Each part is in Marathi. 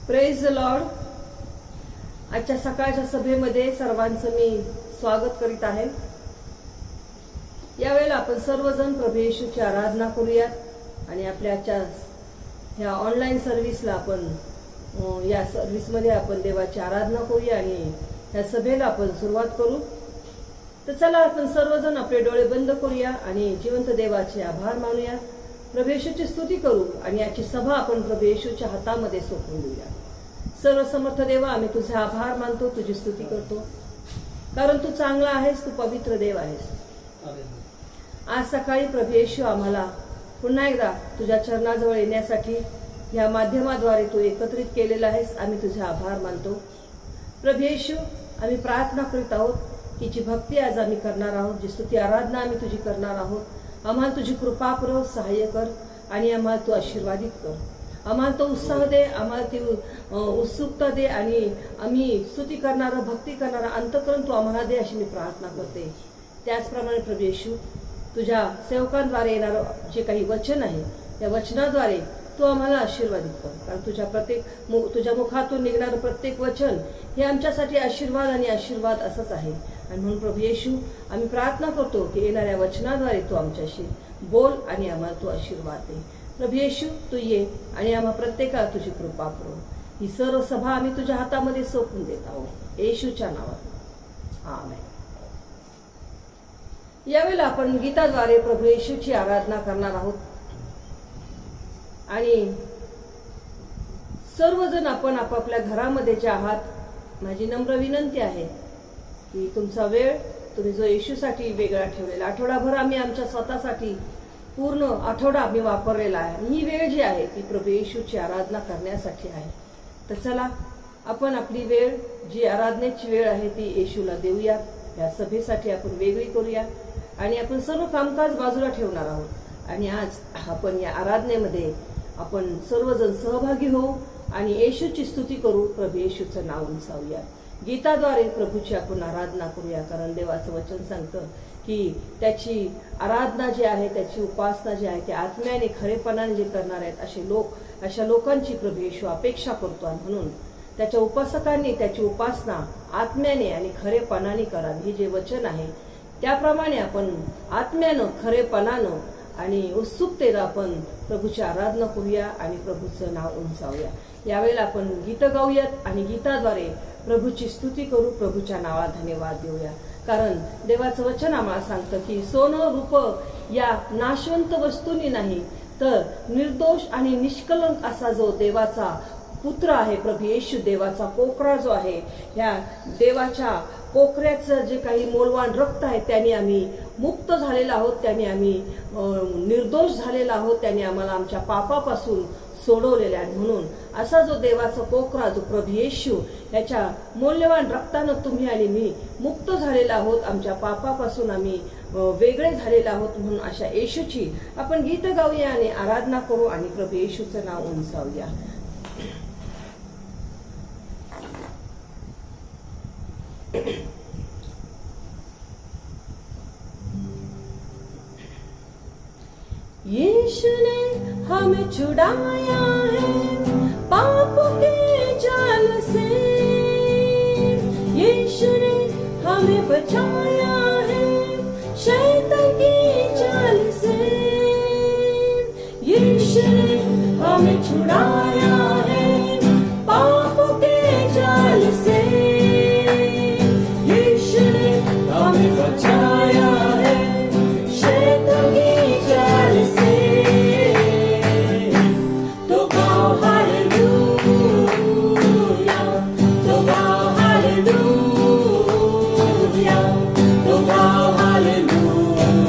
Praise the Lord. आजच्या सकाळच्या सभेमध्ये सर्वांचं मी स्वागत करीत आहे. यावेळेला आपण सर्वजण प्रभू येशूची आराधना करूयात आणि आपल्या आजच्या ह्या ऑनलाईन सर्व्हिसला आपण या सर्व्हिसमध्ये आपण देवाची आराधना करूया आणि या सभेला आपण सुरुवात करू. तर चला आपण सर्वजण आपले डोळे बंद करूया आणि जिवंत देवाचे आभार मानूया, प्रभू येशूची स्तुती करू आणि याची सभा आपण प्रभू येशूच्या हातामध्ये सोपवून देऊया. सर्वसमर्थ देवा, आम्ही तुझे आभार मानतो, तुझी स्तुती करतो, कारण तू चांगला आहेस, तू पवित्र देव आहेस. आज सकाळी प्रभू येशू आम्हाला पुन्हा एकदा तुझ्या चरणाजवळ येण्यासाठी या माध्यमाद्वारे तू एकत्रित केलेला आहेस. आम्ही तुझे आभार मानतो. प्रभू येशू, आम्ही प्रार्थना करीत आहोत की जी भक्ती आज आम्ही करणार आहोत, जी स्तुती आराधना आम्ही तुझी करणार आहोत, आम्हाला तुझी कृपा पुरव, सहाय्य कर आणि आम्हाला तू आशीर्वादित कर. आम्हाला तो उत्साह दे, आम्हाला ती उत्सुकता दे आणि आम्ही स्तुती करणारा, भक्ती करणारा अंतःकरण तू आम्हाला दे, अशी मी प्रार्थना करते. त्याचप्रमाणे प्रभू येशू, तुझ्या सेवकांद्वारे येणारं जे काही वचन आहे त्या वचनाद्वारे तू आम्हाला आशीर्वादित कर, कारण तुझ्या मुखातून निघणारं प्रत्येक वचन हे आमच्यासाठी आशीर्वाद आणि आशीर्वाद असंच आहे. आणि म्हणून प्रभू येशू, आम्ही प्रार्थना करतो की येणाऱ्या वचनाद्वारे तू आमच्याशी बोल आणि आम्हाला तू आशीर्वाद दे. प्रभू येशू, तू ये आणि आम्हा प्रत्येकाला तुझी कृपा पुरव. ही सर्व सभा आम्ही तुझ्या हातामध्ये सोपवून देत आहोत, येशूच्या नावात, आमेन. यावेळेला आपण गीताद्वारे प्रभू येशूची आराधना करणार आहोत आणि सर्वजण आपण आपापल्या घरामध्ये जे आहात, माझी नम्र विनंती आहे की तुमचा वेळ तुम्ही जो येशूसाठी वेगळा ठेवलेला, आठवडाभर आम्ही आमच्या स्वतःसाठी पूर्ण आठवडा आम्ही वापरलेला आहे आणि ही वेळ जी आहे ती प्रभू येशूची आराधना करण्यासाठी आहे. तर चला आपण आपली वेळ, जी आराधनेची वेळ आहे, ती येशूला देऊया. या सभेसाठी आपण वेगळी करूया आणि आपण सर्व कामकाज बाजूला ठेवणार आहोत आणि आज आपण या आराधनेमध्ये आपण सर्वजण सहभागी होऊ आणि येशूची स्तुती करू, प्रभू येशूचं नाव उंचावूया. गीताद्वारे प्रभूची आपण आराधना करूया, कारण देवाचं वचन सांगतं की त्याची आराधना जी आहे, त्याची उपासना जी आहे, ते आत्म्याने खरेपणाने जे करणार आहेत अशा लोकांची प्रभू येशू अपेक्षा करतो. आणि म्हणून त्याच्या उपासकांनी त्याची उपासना आत्म्याने आणि खरेपणाने करावी. हे जे वचन आहे त्याप्रमाणे आपण आत्म्यानं, खरेपणानं आणि उत्सुकतेनं आपण प्रभूची आराधना करूया आणि प्रभूचं नाव उंचावूया. यावेळेला आपण गीत गाऊयात आणि गीताद्वारे प्रभूची स्तुती करू, प्रभूच्या नावाला धन्यवाद देऊया. कारण देवाचं वचन आम्हाला सांगतं की सोनं रूप या नाशवंत वस्तूंनी नाही, तर निर्दोष आणि निष्कलंक असा जो देवाचा पुत्र आहे, प्रभू येशू, देवाचा कोकरा जो आहे, या देवाच्या कोकऱ्याचं जे काही मोलवान रक्त आहे त्याने आम्ही मुक्त झालेला आहोत, त्याने आम्ही निर्दोष झालेला आहोत, त्याने आम्हाला आमच्या पापापासून सोडवलेले आहे. म्हणून असा जो देवाचा कोकरा, जो प्रभू येशू, याच्या मौल्यवान रक्तानं तुम्ही आणि मी मुक्त झालेला आहोत, आमच्या पापापासून आम्ही वेगळे झालेले आहोत. म्हणून अशा येशूची आपण गीत गाऊया आणि आराधना करू आणि प्रभू येशूचं नाव उंचावूया. यीशु ने हमें छुड़ाया है पाप के जाल से, यीशु ने हमें बचाया है शैतान की चाल से, यीशु ने हमें छुड़ाया है पाप के जाल से, हमें बचाया है शैतान की चाल से. तो गाओ हालेलुया, तो गाओ हालेलुया, तो गाओ हालेलुया,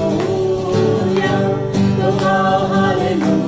तो गाओ हालेलुया.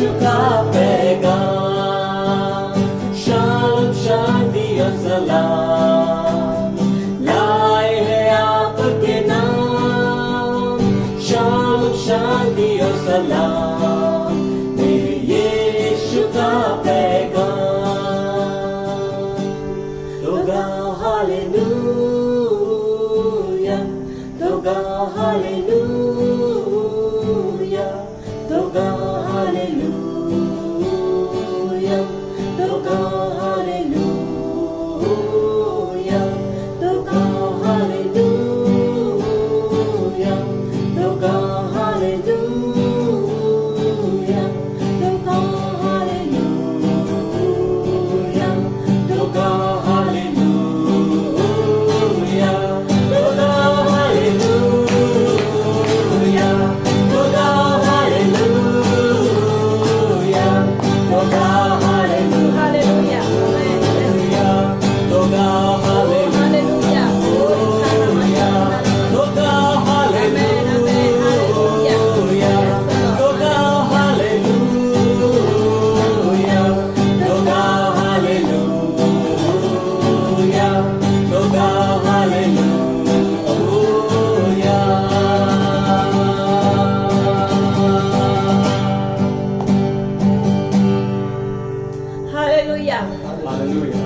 यीशु का पैगाम, शालोम शांति और सलाम लाए हैं आपके नाम। शालोम शांति और सलाम मेरे यीशु का पैगाम। तो गाओ हालेलुया, तो गाओ हालेलुया, तो गाओ हालेलुया, तो गाओ हालेलुया, तो गाओ हालेलुया, तो गाओ हालेलुया, तो गाओ हालेलुया, तो गाओ हालेलुया, तो गाओ हालेलुया, तो गाओ हालेलुया, तो गाओ हालेलुया, हालेलुया तो गाओ हालेलुया, तो गाओ हालेलुया, तो गाओ हालेलुया, तो गाओ हालेलुया, तो गाओ हालेलुया. हालेलुया.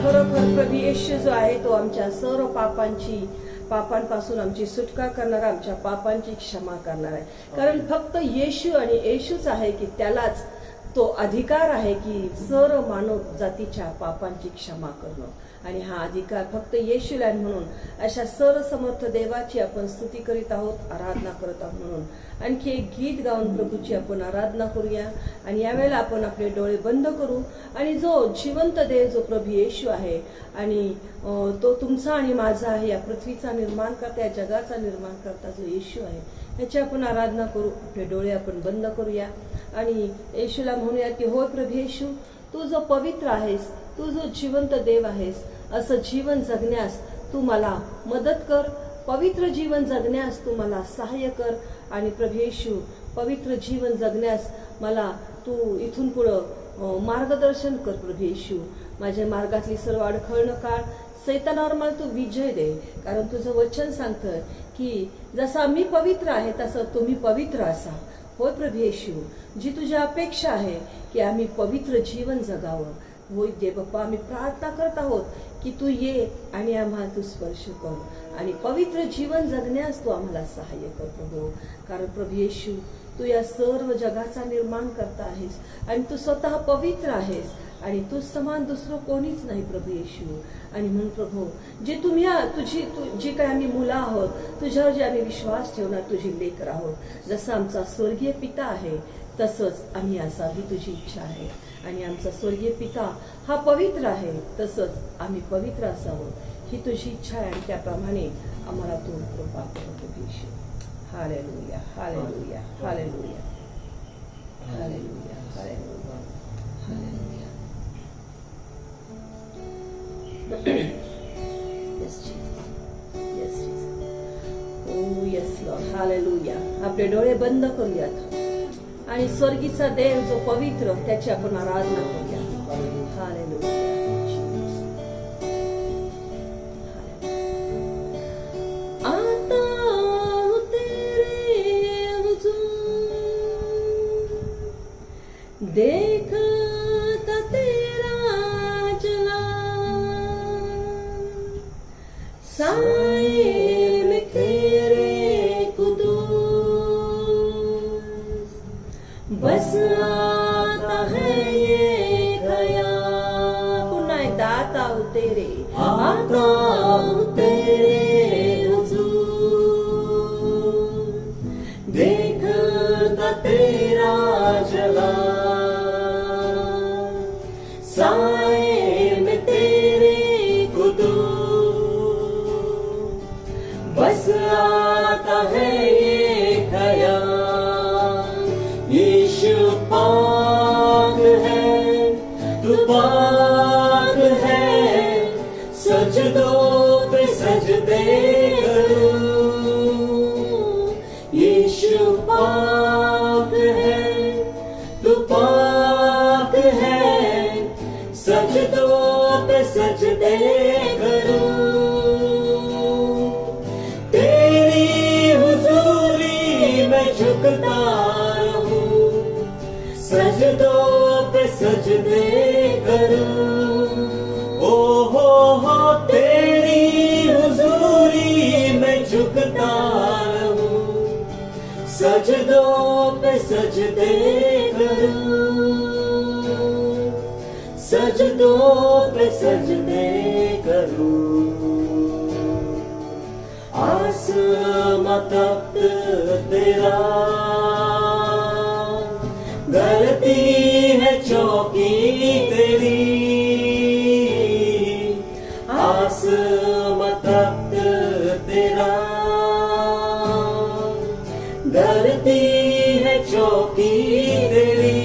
खरोखर प्रभू येशू जो आहे तो आमच्या सर्व पापांपासून आमची सुटका करणारा, आमच्या पापांची क्षमा करणार आहे. कारण फक्त येशू आणि येशूच आहे की त्यालाच तो अधिकार आहे की सर्व मानव जातीच्या पापांची क्षमा करणं. आणि हा अधिकार फक्त येशूला आहे. म्हणून अशा सर्वसमर्थ देवाची आपण स्तुती करीत आहोत, आराधना करत आहोत. म्हणून आणखी एक गीत गाऊन प्रभूची आपण आराधना करूया. आणि यावेळेला आपण आपले डोळे बंद करू आणि जो जिवंत देव जो प्रभू येशू आहे आणि तो तुमचा आणि माझा आहे, या पृथ्वीचा निर्माण करता, या जगाचा निर्माण करता जो येशू आहे, याची आपण आराधना करू. आपले डोळे आपण बंद करूया आणि येशूला म्हणूया की होय प्रभू येशू, तू जो पवित्र आहेस, तू जो जिवंत देव आहेस, असं जीवन जगण्यास तू मला मदत कर. पवित्र जीवन जगण्यास तू मला सहाय्य कर. आणि प्रभू येशू, पवित्र जीवन जगण्यास मला तू इथून पुढं मार्गदर्शन कर. प्रभू येशू, माझ्या मार्गातली सर्व अडखळणं काढ. सैतानावर मला तू विजय दे. कारण तुझं वचन सांगतं की जसा मी पवित्र आहे तसं तुम्ही पवित्र असा. होय प्रभू येशू, जी तुझी अपेक्षा आहे की आम्ही पवित्र जीवन जगावं. होय देव बाप्पा, आम्ही प्रार्थना करत आहोत की तू ये आणि आम्हाला तू स्पर्श कर आणि पवित्र जीवन जगण्यास तू आम्हाला सहाय्य कर प्रभू. कारण प्रभू येशू, तू या सर्व जगाचा निर्माण करता आहेस आणि तू स्वतः पवित्र आहेस आणि तू समान दुसरं कोणीच नाही प्रभू येशू. आणि म्हणून प्रभू, जे तुम्ही जी काही आम्ही मुलं आहोत, तुझ्यावर जे आम्ही विश्वास ठेवणार, तुझी लेकर आहोत, जसं आमचा स्वर्गीय पिता आहे तसंच आम्ही असावी तुझी इच्छा आहे. आणि आमचा स्वर्गीय पिता हा पवित्र आहे, तसंच आम्ही पवित्र असावं ही तुझी इच्छा आहे. आणि त्याप्रमाणे आम्हाला तू कृपा कर प्रभू Yeshu. Hallelujah, hallelujah, hallelujah, hallelujah, hallelujah, hallelujah. Yes, Jesus. Yes, Jesus. Oh, yes, Lord. Hallelujah. आपले डोळे बंद करूयात आणि स्वर्गीचा देव जो पवित्र, त्याची आपण आराधना करूया. हालेलुया. आता तेरे हुजूर देखता तेरा जलाल, साए में तेरे कुदूस बस आता है ये ख्याल. पुन्हा एकदा आता हूँ तेरे, आता हूँ तेरे हुजूर देखता तेरा जलाल, साए में तेरे कुदूस बस आता है ये ख्याल. यीशु पाक है, तू पाक है, सजदों पे सजदे करूं. यीशु पाक है, तू पाक सजदे करूं, तेरी हुजूरी में झुकता रहूं, सजदों पे सजदे करूं। ओ हो तेरी हुजूरी में झुकता रहूं, सजदों पे सजदे करूं, सजदों पे सजदे करूं। आसमां तख्त तेरा, धरती है चौकी तेरी, आसमां तख्त तेरा, धरती है चौकी तेरी।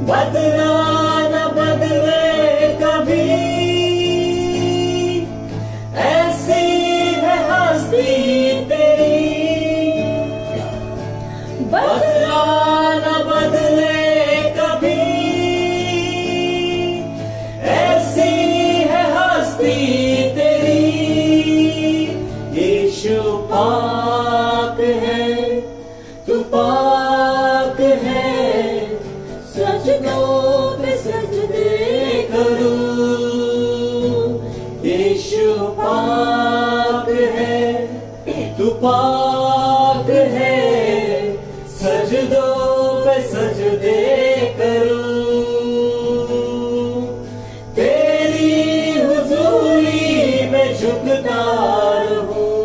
बदला न बदले कभी, ऐसी है हस्ती तेरी। बदला न बदले कभी, ऐसी है हस्ती तेरी। यीशु पाक है, तू पाक है, सजदों पे सजदे करूं। यीशु पाक है, तू पाक है, सजदों पे सजदे करूं। तेरी हुजूरी में झुकता रहूं,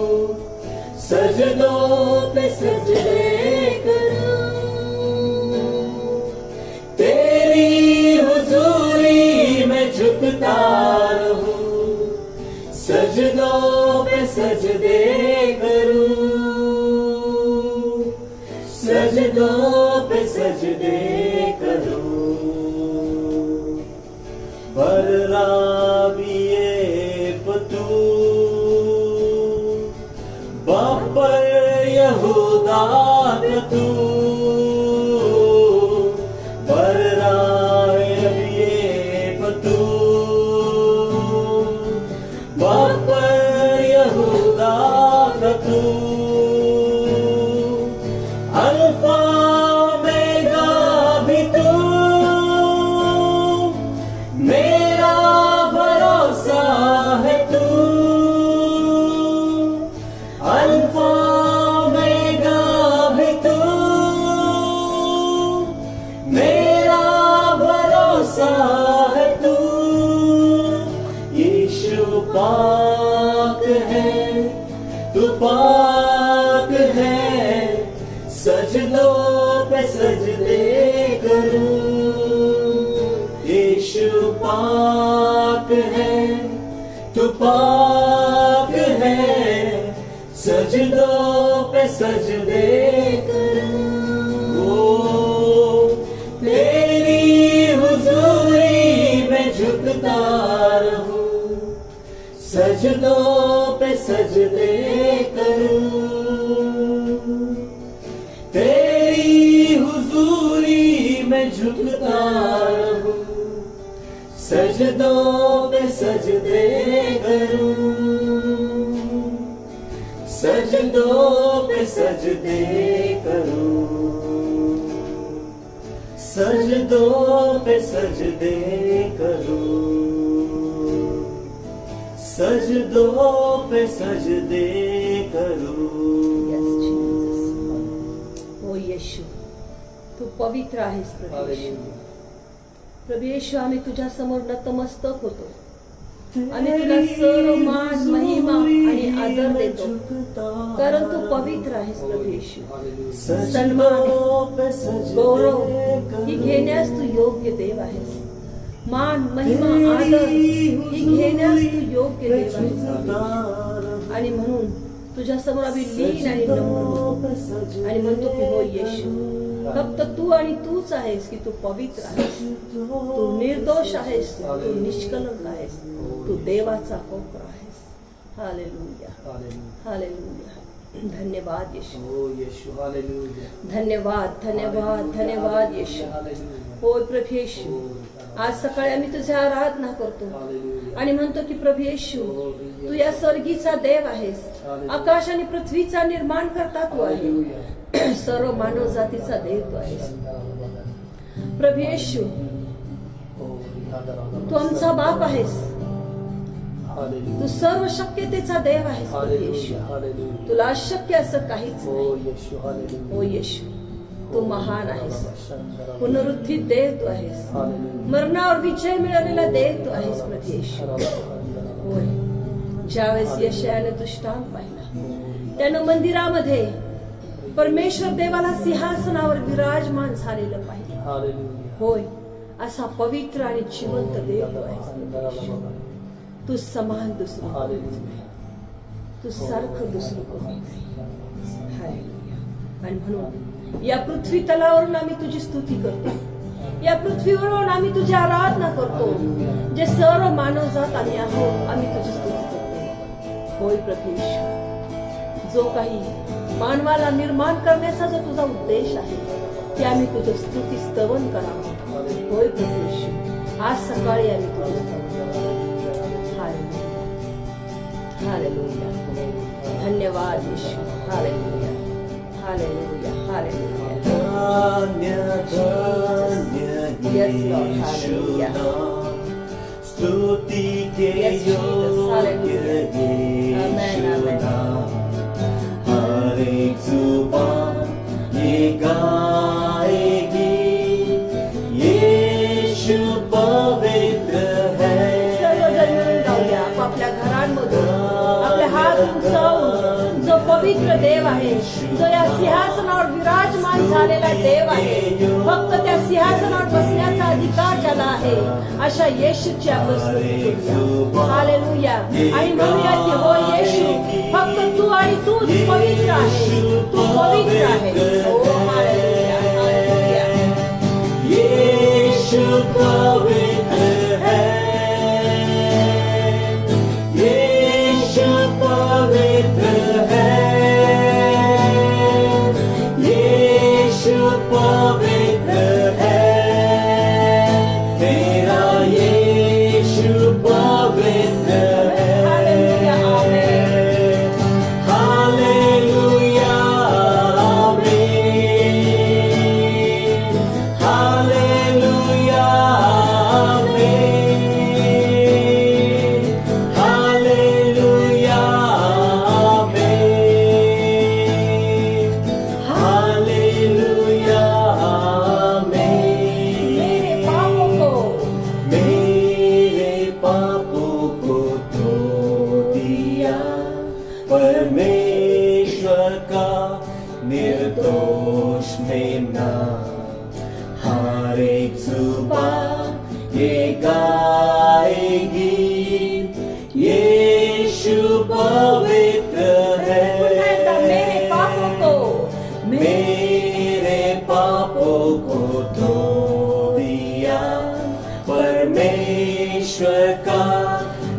सजदों पे सजदे करूं। तेरी हुजूरी में झुकता रहूं, सजदों पे सजदे करूं, सजदों पे सजदे करूं। बर्राबिए पतू, बापर यहूदा तू, बर्राबिए पतू, बापर यहूदा तू। अल्फा ओमेगा भी तू, मेरा भरोसा है तू। अल्फा ओमेगा भी तू, मेरा भरोसा है तू। यीशु पाक है, तू पाक है, सजदों पे सजदे करूं। यीशु पाक है, तू पाक है, सजदों पे सजदे करूं। ओ तेरी हुजूरी में झुकता रहूं, सजदों पे सजदे करूं। तेरी हुजूरी में झुकता रहूं, सजदों पे सजदे करूं, सजदों पे सजदे करूं, सजदों पे सजदे करूं, सजदों पे सजदे करूं। Yes, Jesus. ओ येशू, तू पवित्र आहेस प्रभू येशू. प्रभू येशू, आम्ही तुझ्या समोर नतमस्तक होतो. आम्ही तुला सर्व मान, महिमा आणि आदर देतो, कारण तू पवित्र आहेस प्रभू येशू. सन्मान, गौरव ही घेण्यास तू योग्य देव आहेस. मान, महिमा, आदर ही घेण्यास तू योग्य देव आहेस. आणि म्हणून तुझ्या समोर आम्ही लीन आणि नम्र होतो आणि म्हणतो की हो येशू, फक्त तू आणि तूच आहेस की तू पवित्र आहेस, तू निर्दोष आहेस, तू निष्कलंक आहेस, तू देवाचा कोपर आहेस. Hallelujah, hallelujah. धन्यवाद येशू, धन्यवाद, धन्यवाद, धन्यवाद येशू. होय प्रभू येशू, आज सकाळी आम्ही तुझ्या आराधना करतो आणि म्हणतो की प्रभू येशू तू या स्वर्गीचा देव आहेस, आकाश आणि पृथ्वीचा निर्माण करता तू आहे, सर्व मानव जातीचा देव तू आहेस. प्रभू येशू तू आमचा बाप आहेस, तू सर्व शक्यतेचा देव आहेस. प्रभू येशू तुला अशक्य असं काहीच नाही. ओ येशू तू महान आहेस, पुनरुत्थित देव तू आहेस, मरणावर विजय मिळवलेला देव तू आहेस. प्रभू येशू होय, ज्यावेळेस यशायाने दृष्टांत पाहिला त्यानं मंदिरामध्ये परमेश्वर देवाला सिंहासनावर विराजमान झालेलं पाहिलं. होय, असा पवित्र आणि जिवंत देव तू आहेस. तू समान दुसरं कोणी नाही, तू सारखं दुसरं कोणी नाही. हालेलुया. आणि म्हणून या पृथ्वी तलावरून आम्ही तुझी स्तुती करतो, या पृथ्वीवरून आम्ही तुझी आराधना करतो. जे सर्व मानवजात आम्ही आहोत आम्ही तुझी स्तुती करतो. होय प्रभू येशू, जो काही मानवाला निर्माण करण्याचा जो तुझा उद्देश आहे ते आम्ही तुझं स्तुती स्तवन करावं. होय प्रभू येशू, आज सकाळी आम्ही तुझं स्तवन करावं. हालेलुया, धन्यवाद येशू. Hallelujah, hallelujah, hallelujah. धन्य स्तुति के योग्य यीशु, हर एक जुबान ये गाएगी यीशु पवित्र है. सर्वजण मिळून गाऊया आपल्या घरांमधून आपले हात उंचावून. जो पवित्र देव आहे, जो या सिंहासनावर विराजमान झालेला देव आहे, फक्त त्या सिंहासनावर बसण्याचा अधिकार ज्याला आहे अशा येशूची आपण स्तुती करूया. हालेलुया. आणि म्हणूया की हो येशू, फक्त तू आणि तूच पवित्र आहे, तू पवित्र आहे. हो हालेलुया, हालेलुया. यीशु पवित्र है, यीशु पवित्र है, यीशु पवित्र है, तेरा यीशु पवित्र है. हालेलुया, आमेन. हालेलुया, आमेन. हालेलुया, आमेन. हालेलुया, आमेन. हालेलुया, आमेन. मेरे पापों को मेरे पापों को धो दिया परमेश्वर का निर्दोष मेमना. हर एक जुबान ये गाएगी यीशु पवित्र है. मेरे पापों को मेरे पापों को धो दिया परमेश्वर का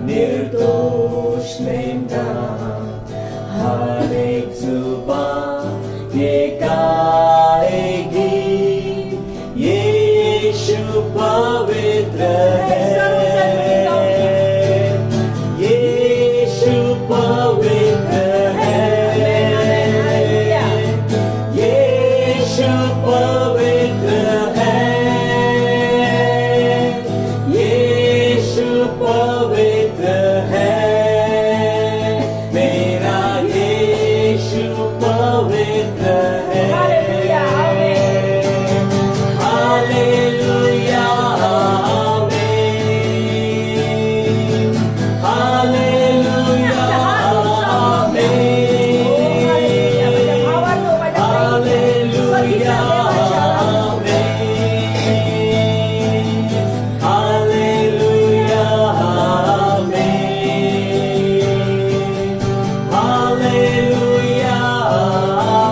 निर्दोष मेमना. हर एक जुबान ये गाएगी यीशु पवित्र है. यीशु पवित्र है, यीशु पवित्र है, यीशु पवित्र है, मेरा यीशु पवित्र है. हालेलुया, आमेन. हालेलुया, आमेन. हालेलुया, आमेन. हालेलुया, आमेन. हालेलुया,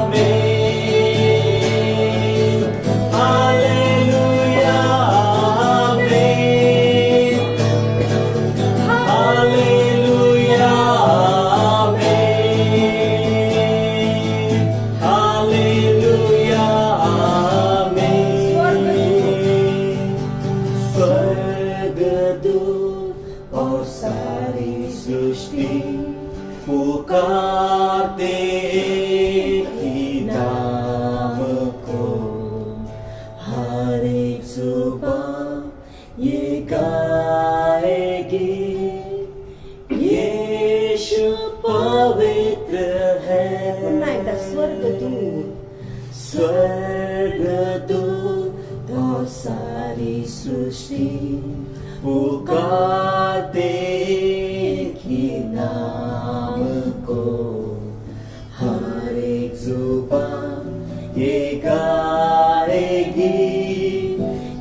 आमेन. हालेलुया, आमेन. हालेलुया, आमेन. हालेलुया, स्वर्गदूत और सारी सृष्टि पुकारते कि नाम को, हर एक जुबान ये गाएगी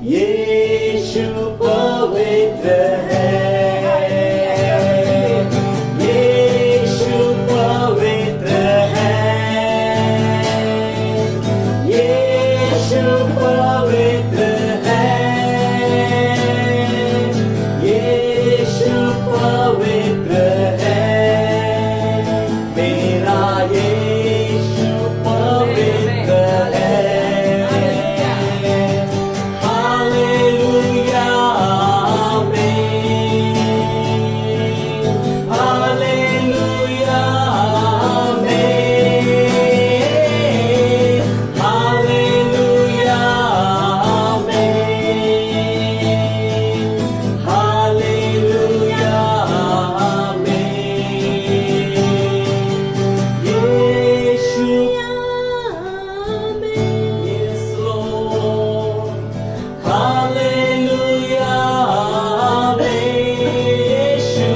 यीशु पवित्र है, यीशु पवित्र है, यीशु पवित्र है, यीशु पवित्र है, मेरा यीशु पवित्र है। हालेलुया आमीन, हालेलुया आमीन, हालेलुया आमीन, हालेलुया आमीन, यीशु Yes, Lord. Hallelujah. Amen. Yeshu.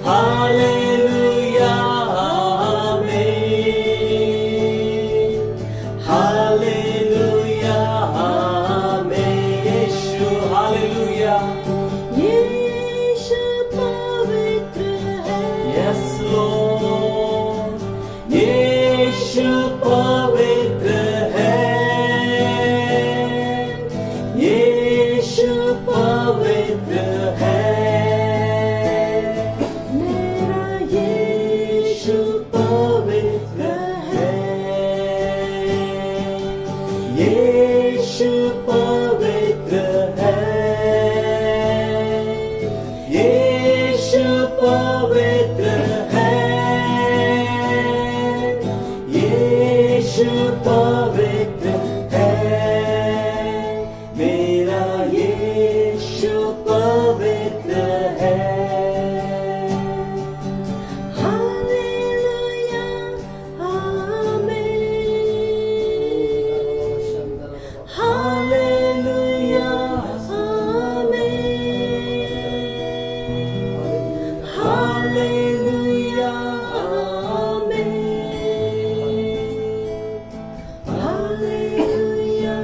Hallelujah. Amen. Hallelujah. Amen. Yeshu. Hallelujah. यीशु पवित्र है, Yes, Lord. यीशु पवित्र है, यीशु पवित्र है, मेरा यीशु यीशु पवित्र है, यीशु पवित्र है, यीशु पवित्र है, यीशु पवित्र है, मेरा यीशु पवित्र है। हालेलुया आमीन, हालेलुया आमीन, hallelujah hallelujah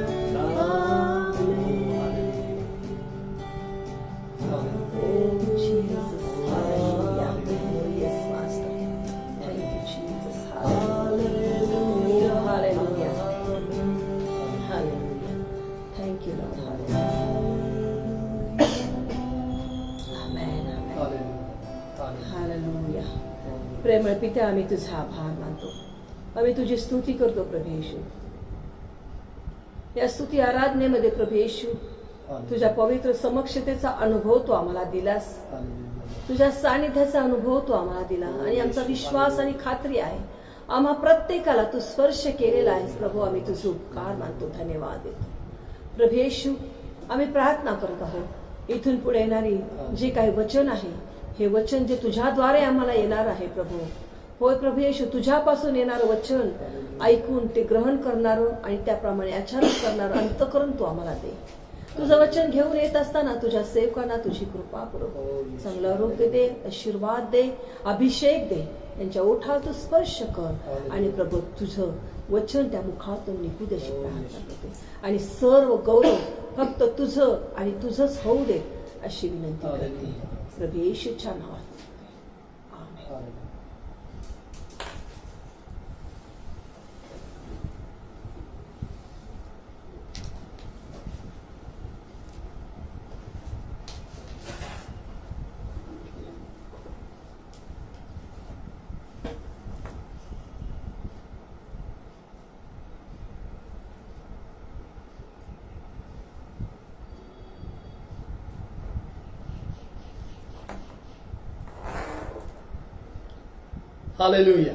Oh, Jesus. Hallelujah. Oh, yes, Master. Thank you, Jesus. Hallelujah. Hallelujah. Hallelujah. Thank you, Lord. Hallelujah. Amen. Amen. Hallelujah. प्रेमळ पिते, आम्ही तुझा आभार मानतो, आम्ही तुझी स्तुती करतो प्रभू येशू. या स्तुती आराधनेमध्ये प्रभू येशू तुझ्या पवित्र समक्षतेचा अनुभव तू आम्हाला दिलास, तुझ्या सानिध्याचा अनुभव तू आम्हाला दिला आणि आमचा विश्वास आणि खात्री आहे आम्हा प्रत्येकाला तू स्पर्श केलेला आहेस प्रभू. आम्ही तुझे उपकार मानतो, धन्यवाद देतो प्रभू येशू. आम्ही प्रार्थना करत आहोत इथून पुढे येणारी जे काही वचन आहे, हे वचन जे तुझ्याद्वारे आम्हाला येणार आहे प्रभू. होय प्रभू येशू, तुझ्यापासून येणारं वचन ऐकून ते ग्रहण करणारं आणि त्याप्रमाणे आचरण करणारं अंतःकरण तू आम्हाला दे. तुझं वचन घेऊन येत असताना तुझ्या सेवकांना तुझी कृपा पुरव, चांगलं आरोग्य दे, आशीर्वाद दे, अभिषेक दे, यांच्या ओठावर तू स्पर्श कर आणि प्रभू तुझं वचन त्या मुखातून निघू दे अशी प्रार्थना करते. आणि सर्व गौरव फक्त तुझं आणि तुझंच होऊ दे अशी विनंती करते प्रभू येशूच्या नावात. आमेन. हालेलुया.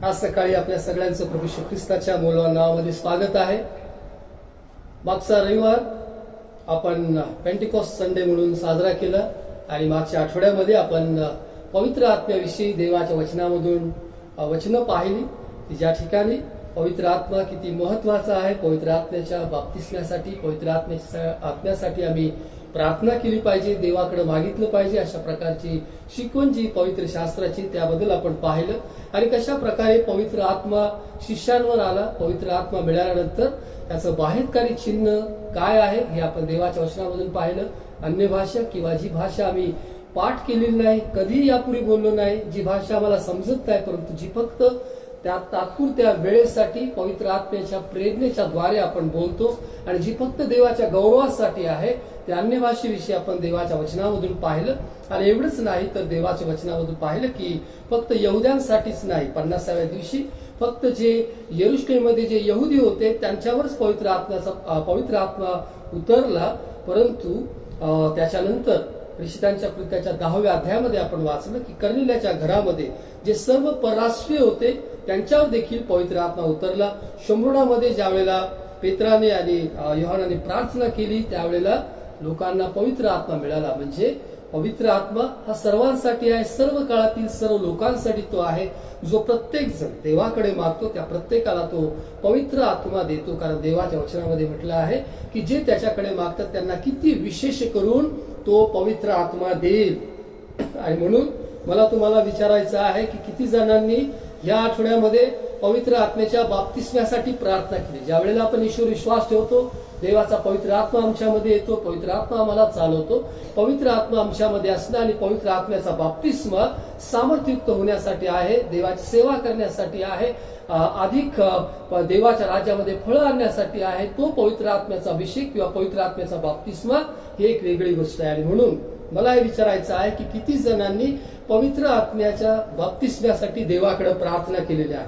आज सकाळी आपल्या सगळ्यांचं प्रभू येशू ख्रिस्ताच्या मौल्यवान नावामध्ये स्वागत आहे. मागचा रविवार आपण पेंटिकॉस्ट संडे म्हणून साजरा केला आणि मागच्या आठवड्यामध्ये आपण पवित्र आत्म्याविषयी देवाच्या वचनामधून वचनं पाहिली, की ज्या ठिकाणी पवित्र आत्मा किती महत्वाचा आहे. पवित्र आत्म्याच्या बाप्तिस्म्यासाठी, पवित्र आत्म्यासाठी आम्ही प्रार्थना केली पाहिजे, देवाकडे मागितलं पाहिजे. अशा प्रकारची शिकवण जी पवित्र शास्त्राची, त्याबद्दल आपण पाहिलं. आणि कशा प्रकारे पवित्र आत्मा शिष्यांवर आला, पवित्र आत्मा मिळाल्यानंतर त्याचं बाहेरकारी चिन्ह काय आहे हे आपण देवाच्या वचनामधून पाहिलं. अन्य भाषा किंवा जी भाषा आम्ही पाठ केलेली नाही, कधी यापूर्वी बोललो नाही, जी भाषा आम्हाला समजत नाही, परंतु जी फक्त त्या तात्पुरत्या वेळेसाठी पवित्र आत्म्याच्या प्रेरणेच्या द्वारे आपण बोलतो, आणि जी फक्त देवाच्या गौरवासाठी आहे, त्या अन्य भाषेविषयी आपण देवाच्या वचनामधून पाहिलं. आणि एवढंच नाही तर देवाच्या वचनामधून पाहिलं की फक्त यहुद्यांसाठीच नाही, 50व्या दिवशी फक्त जे यरुशलेममध्ये जे यहुदी होते त्यांच्यावरच पवित्र आत्मा उतरला, परंतु त्याच्यानंतर प्रेषितांच्या कृत्याच्या 10व्या अध्यायामध्ये आपण वाचलं की कर्नेलियाच्या घरामध्ये जे सर्व परराष्ट्रीय होते त्यांच्यावर देखील पवित्र आत्मा उतरला. शंभरणामध्ये ज्या वेळेला पेत्राने आणि योहानाने प्रार्थना केली त्यावेळेला लोकांना पवित्र आत्मा मिळाला. म्हणजे पवित्र आत्मा हा सर्वांसाठी आहे, सर्व काळातील सर्व लोकांसाठी तो आहे. जो प्रत्येक जण देवाकडे मागतो त्या प्रत्येकाला तो पवित्र आत्मा देतो. कारण देवाच्या वचनामध्ये म्हटलं आहे की जे त्याच्याकडे मागतात त्यांना किती विशेष करून तो पवित्र आत्मा देईल. आणि म्हणून मला तुम्हाला विचारायचं आहे की किती जणांनी या आठवड्यामध्ये पवित्र आत्म्याच्या बाप्तिस्म्यासाठी प्रार्थना केली. ज्या वेळेला आपण ईश्वर विश्वास ठेवतो, देवाचा पवित्र आत्मा आमच्यामध्ये येतो, पवित्र आत्मा आम्हाला चालवतो. पवित्र आत्मा आमच्यामध्ये असणं आणि पवित्र आत्म्याचा बाप्तिस्मा सामर्थ्ययुक्त होण्यासाठी आहे, देवाची सेवा करण्यासाठी आहे, अधिक देवाच्या राज्यामध्ये फळं आणण्यासाठी आहे. तो पवित्र आत्म्याचा अभिषेक किंवा पवित्र आत्म्याचा बाप्तिस्मा ही एक वेगळी गोष्ट आहे. आणि म्हणून मला हे विचारायचं आहे की किती जणांनी पवित्र आत्म्याच्या बाप्तिस्म्यासाठी देवाकडे प्रार्थना केलेली आहे.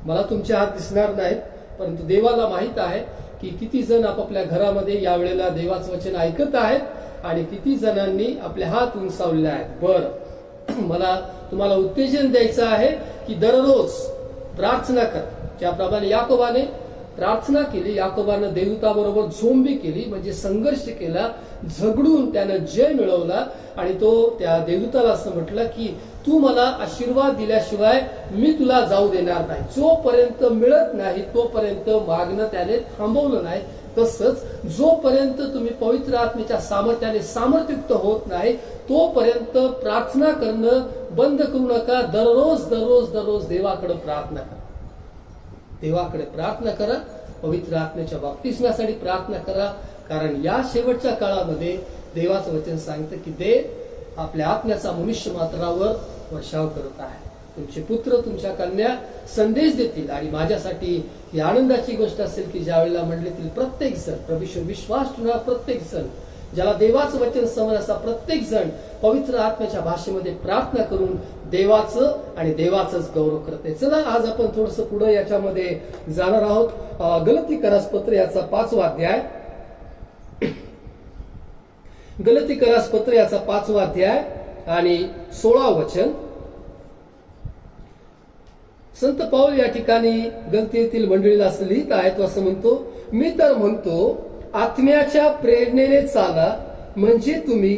मला तुमचे हात दिसणार नाहीत, परंतु देवाला माहित आहे की किती जण आपापल्या घरामध्ये या वेळेला देवाचं वचन ऐकत आहेत आणि किती जणांनी आपले हात उंचावले आहेत. बरं, मला तुम्हाला उत्तेजन द्यायचं आहे की दररोज प्रार्थना कर. ज्याप्रमाणे याकोबाने प्रार्थना केली, याकोबानं देवदूताबरोबर झोंबी केली, म्हणजे संघर्ष केला, झगडून त्यानं जय मिळवला. आणि तो त्या देवदूताला असं म्हटलं की तू मला आशीर्वाद दिल्याशिवाय मी तुला जाऊ देणार नाही. जोपर्यंत मिळत नाही तोपर्यंत मागणं त्याने थांबवलं नाही. तसंच जोपर्यंत तुम्ही पवित्र आत्म्याच्या सामर्थ्याने सामर्थ्ययुक्त होत नाही तोपर्यंत प्रार्थना करणं बंद करू नका. दररोज दररोज दररोज देवाकडे प्रार्थना करा, देवाकडे प्रार्थना करा, पवित्र आत्म्याच्या बाप्तिस्म्यासाठी प्रार्थना करा. कारण या शेवटच्या काळामध्ये देवाचं वचन सांगतं की देव आपल्या आत्म्याचा मनुष्य मात्रावर वर्षाव करत आहे. तुमचे पुत्र तुमच्या कन्या संदेश देतील. आणि माझ्यासाठी ही आनंदाची गोष्ट असेल की ज्या वेळेला मंडळीतील प्रत्येक जण, प्रभूवर विश्वास ठेवणारा प्रत्येक जण, ज्याला देवाचं वचन समज असा प्रत्येक जण पवित्र आत्म्याच्या भाषेमध्ये प्रार्थना करून देवाचं आणि देवाचंच गौरव करते. चला आज आपण थोडस पुढे याच्यामध्ये जाणार आहोत. गलतीकरास पत्र याचा 5वा अध्याय, गलतीकरास पत्र याचा 5वा अध्याय आणि 16 वचन. संत पाऊल या ठिकाणी गलतीतील मंडळीला असं लिहित आहे. तो असं म्हणतो, मी तर म्हणतो आत्म्याच्या प्रेरणेने चाला, म्हणजे तुम्ही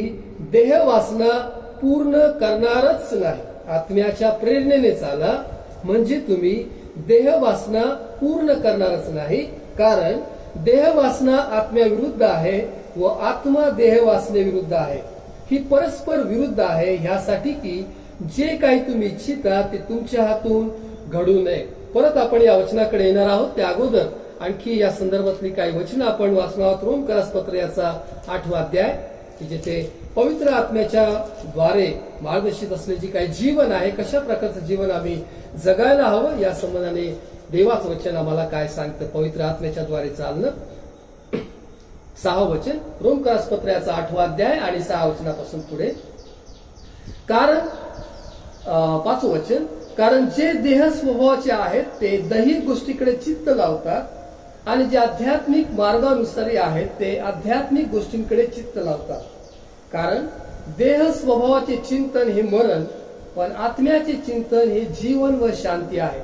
देह वासना पूर्ण करणारच नाही. आत्म्याच्या प्रेरणेने चाला म्हणजे तुम्ही देह वासना पूर्ण करणारच नाही. कारण देह वासना आत्म्याविरुद्ध आहे व आत्मा देह वासनेविरुद्ध आहे. ही परस्पर विरुद्ध आहे, ह्यासाठी की जे काही तुम्ही इच्छिता ते तुमच्या हातून घडू नये. परत आपण या वचनाकडे येणार आहोत. त्या अगोदर आणखी या संदर्भातली काही वचनं आपण वाचणार आहोत. रोमकरास पत्र याचा 8वा अध्याय, की जिथे पवित्र आत्म्याच्या द्वारे मार्गदर्शित असलेले जे काही जीवन आहे, कशा प्रकारचं जीवन आम्ही जगायला हवं या संबंधाने देवाचं वचन आम्हाला काय सांगतं. पवित्र आत्म्याच्या द्वारे चालणं. 6 वचन, रोमकरास पत्र याचा 8वा अध्याय आणि 6 वचनापासून पुढे. कारण 5 वचन, कारण जे देह स्वभावाचे आहेत ते दैहिक गोष्टीकडे चित्त लावतात आणि जे आध्यात्मिक मार्गानुसारी आहेत ते आध्यात्मिक गोष्टींकडे चित्त लावतात. कारण देह स्वभावाचे चिंतन हे मरण, पण आत्म्याचे चिंतन हे जीवन व शांती आहे.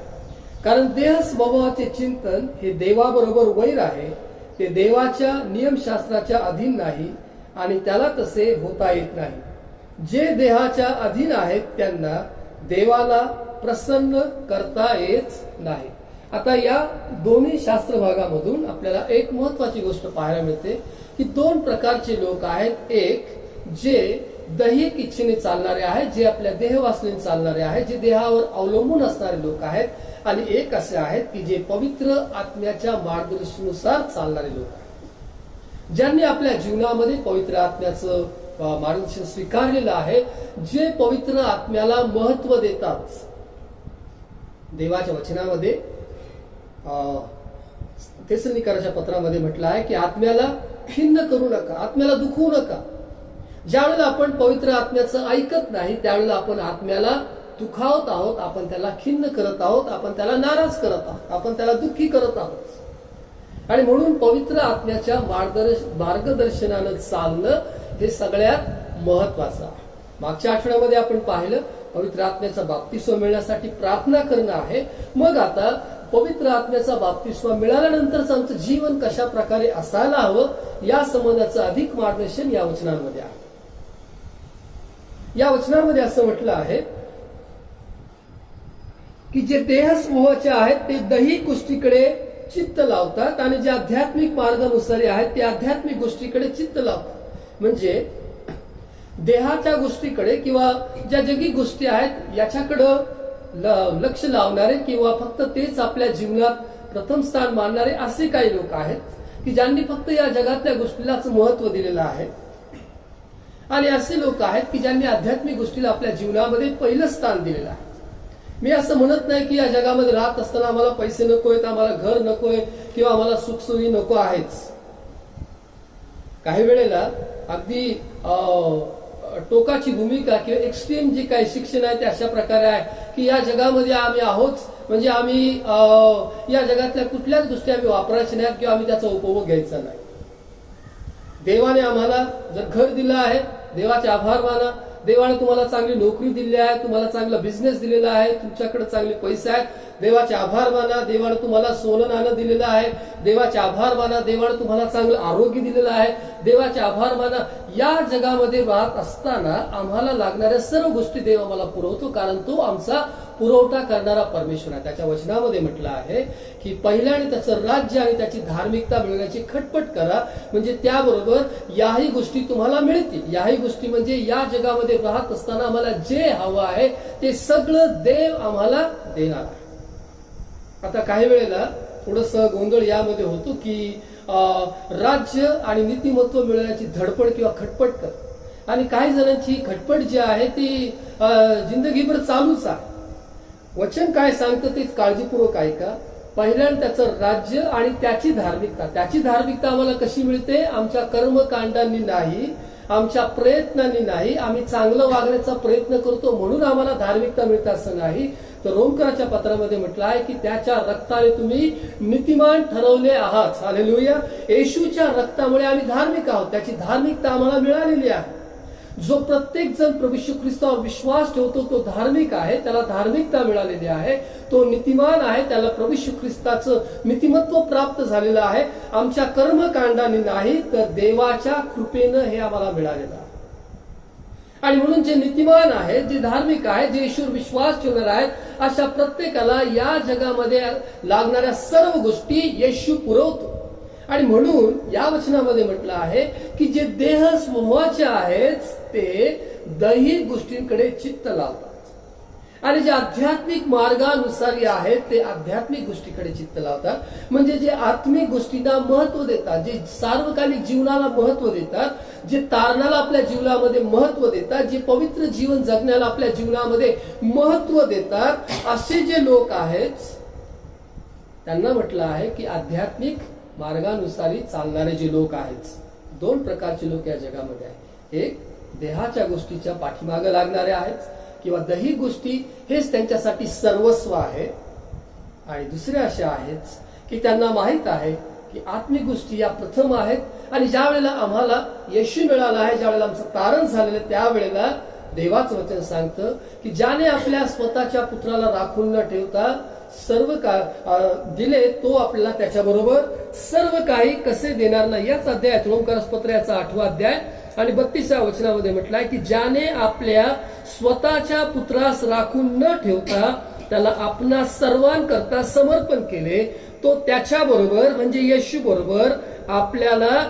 कारण देह स्वभावाचे चिंतन हे देवाबरोबर वैर आहे, ते देवाच्या नियमशास्त्राच्या अधीन नाही आणि त्याला तसे होता येत नाही. जे देहाच्या अधीन आहेत त्यांना देवाला प्रसन्न करता येत नाही. आता या दोन्ही शास्त्र भागामधून आपल्याला एक महत्वाची गोष्ट पाहायला मिळते की दोन प्रकारचे लोक आहेत. एक जे दैहिक इच्छेने चालणारे आहेत, जे आपल्या देहवासनेने चालणारे आहेत, जे देहावर अवलंबून असणारे लोक आहेत, आणि एक असे आहेत की जे पवित्र आत्म्याच्या मार्गदर्शनानुसार चालणारे लोक आहेत, ज्यांनी आपल्या जीवनामध्ये पवित्र आत्म्याचं मार्गदर्शन स्वीकारलेलं आहे, जे पवित्र आत्म्याला महत्व देतात. देवाच्या वचनामध्ये थेसलोनिकराच्या पत्रामध्ये म्हटलं आहे की आत्म्याला खिन्न करू नका, आत्म्याला दुखवू नका. ज्यावेळेला आपण पवित्र आत्म्याचं ऐकत नाही त्यावेळेला आपण आत्म्याला दुखावत आहोत, आपण त्याला खिन्न करत आहोत, आपण त्याला नाराज करत आहोत, आपण त्याला दुःखी करत आहोत. आणि म्हणून पवित्र आत्म्याच्या मार्गदर्शनानं चालणं हे सगळ्यात महत्वाचं आहे. मागच्या आठवड्यामध्ये आपण पाहिलं पवित्र आत्म्याचा बाप्तिस्म मिळण्यासाठी प्रार्थना करणं आहे. मग आता पवित्र आत्म्याचा बाप्तिस्म मिळाल्यानंतरच आमचं जीवन कशा प्रकारे असायला हवं या संबंधाचं अधिक मार्गदर्शन या वचनांमध्ये आहे. या वचनामध्ये असं म्हटलं आहे की जे देहसमूहाचे आहेत ते दैहिक गोष्टीकडे चित्त लावतात आणि जे आध्यात्मिक मार्गानुसारी आहेत ते आध्यात्मिक गोष्टीकडे चित्त लावतात. म्हणजे देहाच्या गोष्टीकडे किंवा ज्या जगी गोष्टी आहेत याच्याकडं लक्ष लावणारे किंवा फक्त तेच आपल्या जीवनात प्रथम स्थान मानणारे असे काही लोक आहेत की ज्यांनी फक्त या जगातल्या गोष्टीलाच महत्व दिलेलं आहे. आणि असे लोक आहेत की ज्यांनी आध्यात्मिक गोष्टीला आपल्या जीवनामध्ये पहिलं स्थान दिलेलं आहे. मी असं म्हणत नाही की या जगामध्ये राहत असताना आम्हाला पैसे नकोय, आम्हाला घर नकोय किंवा आम्हाला सुखसोयी नको आहेच. काही वेळेला अगदी टोकाची भूमिका किंवा एक्स्ट्रीम जे काही शिक्षण आहे ते अशा प्रकारे आहे की या जगामध्ये आम्ही आहोत म्हणजे आम्ही या जगातल्या कुठल्याच गोष्टी आम्ही वापरायच्या नाहीत किंवा आम्ही त्याचा उपभोग घ्यायचा नाही. देवाने आम्हाला जर घर दिलं आहे देवाचे आभार माना. देवाने तुम्हाला चांगली नोकरी दिली आहे, तुम्हाला चांगला बिझनेस दिलेला आहे, तुमच्याकडे चांगले पैसे आहेत, देवाचे आभार माना. देवाने तुम्हाला सोनं नाणं दिलेलं आहे, देवाचे आभार माना. देवाने तुम्हाला चांगलं आरोग्य दिलेलं आहे, देवाचे आभार माना. या जगामध्ये राहत असताना आम्हाला लागणाऱ्या सर्व गोष्टी देव आम्हाला पुरवतो, कारण तो आमचा पुरवठा करणारा परमेश्वर आहे. त्याच्या वचनामध्ये म्हटलं आहे की पहिल्याने त्याचं राज्य आणि त्याची धार्मिकता मिळवण्याची खटपट करा, म्हणजे त्याबरोबर याही गोष्टी तुम्हाला मिळतील. याही गोष्टी म्हणजे या जगामध्ये राहत असताना आम्हाला जे हवं आहे ते सगळं देव आम्हाला देणार आहे. आता काही वेळेला थोडस गोंधळ यामध्ये होतो की राज्य आणि नीतिमत्व मिळवण्याची धडपड किंवा खटपट कर, आणि काही जणांची खटपट जी आहे ती जिंदगीभर चालूच आहे. वचन काय सांगतं ते काळजीपूर्वक ऐका. पहिल्यांदा त्याचं राज्य आणि त्याची धार्मिकता आम्हाला कशी मिळते? आमच्या कर्मकांडांनी नाही, आमच्या प्रयत्नांनी नाही. आम्ही चांगलं वागण्याचा प्रयत्न करतो म्हणून आम्हाला धार्मिकता मिळते असं नाही. तर रोमकराच्या पत्रामध्ये म्हटलं आहे की त्याच्या रक्ताने तुम्ही नीतिमान ठरवले आहात. हालेलुया. येशूच्या रक्तामुळे आम्ही धार्मिक आहोत, त्याची धार्मिकता आम्हाला मिळालेली आहे. जो प्रत्येक जण प्रभू येशू ख्रिस्तावर विश्वास ठेवतो तो धार्मिक आहे, त्याला धार्मिकता मिळालेली आहे, तो नीतिमान आहे, त्याला प्रभू येशू ख्रिस्ताचं नीतिमत्व प्राप्त झालेलं आहे. आमच्या कर्मकांडाने नाही तर देवाच्या कृपेनं हे आम्हाला मिळालेलं आहे. आणि म्हणून जे नीतिमान आहे, जे धार्मिक आहे, जे येशूवर विश्वास ठेवणार आहेत, अशा प्रत्येकाला या जगामध्ये लागणाऱ्या सर्व गोष्टी येशू पुरवतो. आणि म्हणून या वचनामध्ये म्हटलं आहे की जे देह समूहाचे आहेत ते दैहिक गोष्टींकडे चित्त लावतात आणि जे आध्यात्मिक मार्गानुसारी आहेत ते आध्यात्मिक गोष्टीकडे चित्त लावतात. म्हणजे जे आत्मिक गोष्टींना महत्व देतात, जे सार्वकालिक जीवनाला महत्व देतात, जे तारणाला आपल्या जीवनामध्ये महत्व देतात, जे पवित्र जीवन जगण्याला आपल्या जीवनामध्ये महत्व देतात, असे जे लोक आहेत त्यांना म्हटलं आहे की आध्यात्मिक मार्गानुसारी चालणारे जे लोक आहेत. दोन प्रकारचे लोक या जगामध्ये आहेत. एक देहाच्या गोष्टीच्या पाठीमागे लागणारे आहेत किंवा दैहिक गोष्टी हेच त्यांच्यासाठी सर्वस्व आहे, आणि दुसरे असे आहेत की त्यांना माहित आहे की आत्मिक गोष्टी या प्रथम आहेत. आणि ज्या वेळेला आम्हाला येशू मिळाला आहे, ज्या वेळेला आमचं तारण झालेलं त्यावेळेला देवाचं वचन सांगतं की ज्याने आपल्या स्वतःच्या पुत्राला राखून न ठेवता सर्व दिले तो आपल्याला त्याच्याबरोबर सर्व काही कसे देणार नाही. याच अध्यायात रोमकरास याचा 8वा अध्याय आणि 32व्या वचनामध्ये म्हटलंय की ज्याने आपल्या स्वतःच्या पुत्रास राखून न ठेवता त्याला आपणा सर्वांकरता समर्पण केले, तो त्याच्याबरोबर म्हणजे येशू बरोबर आपल्याला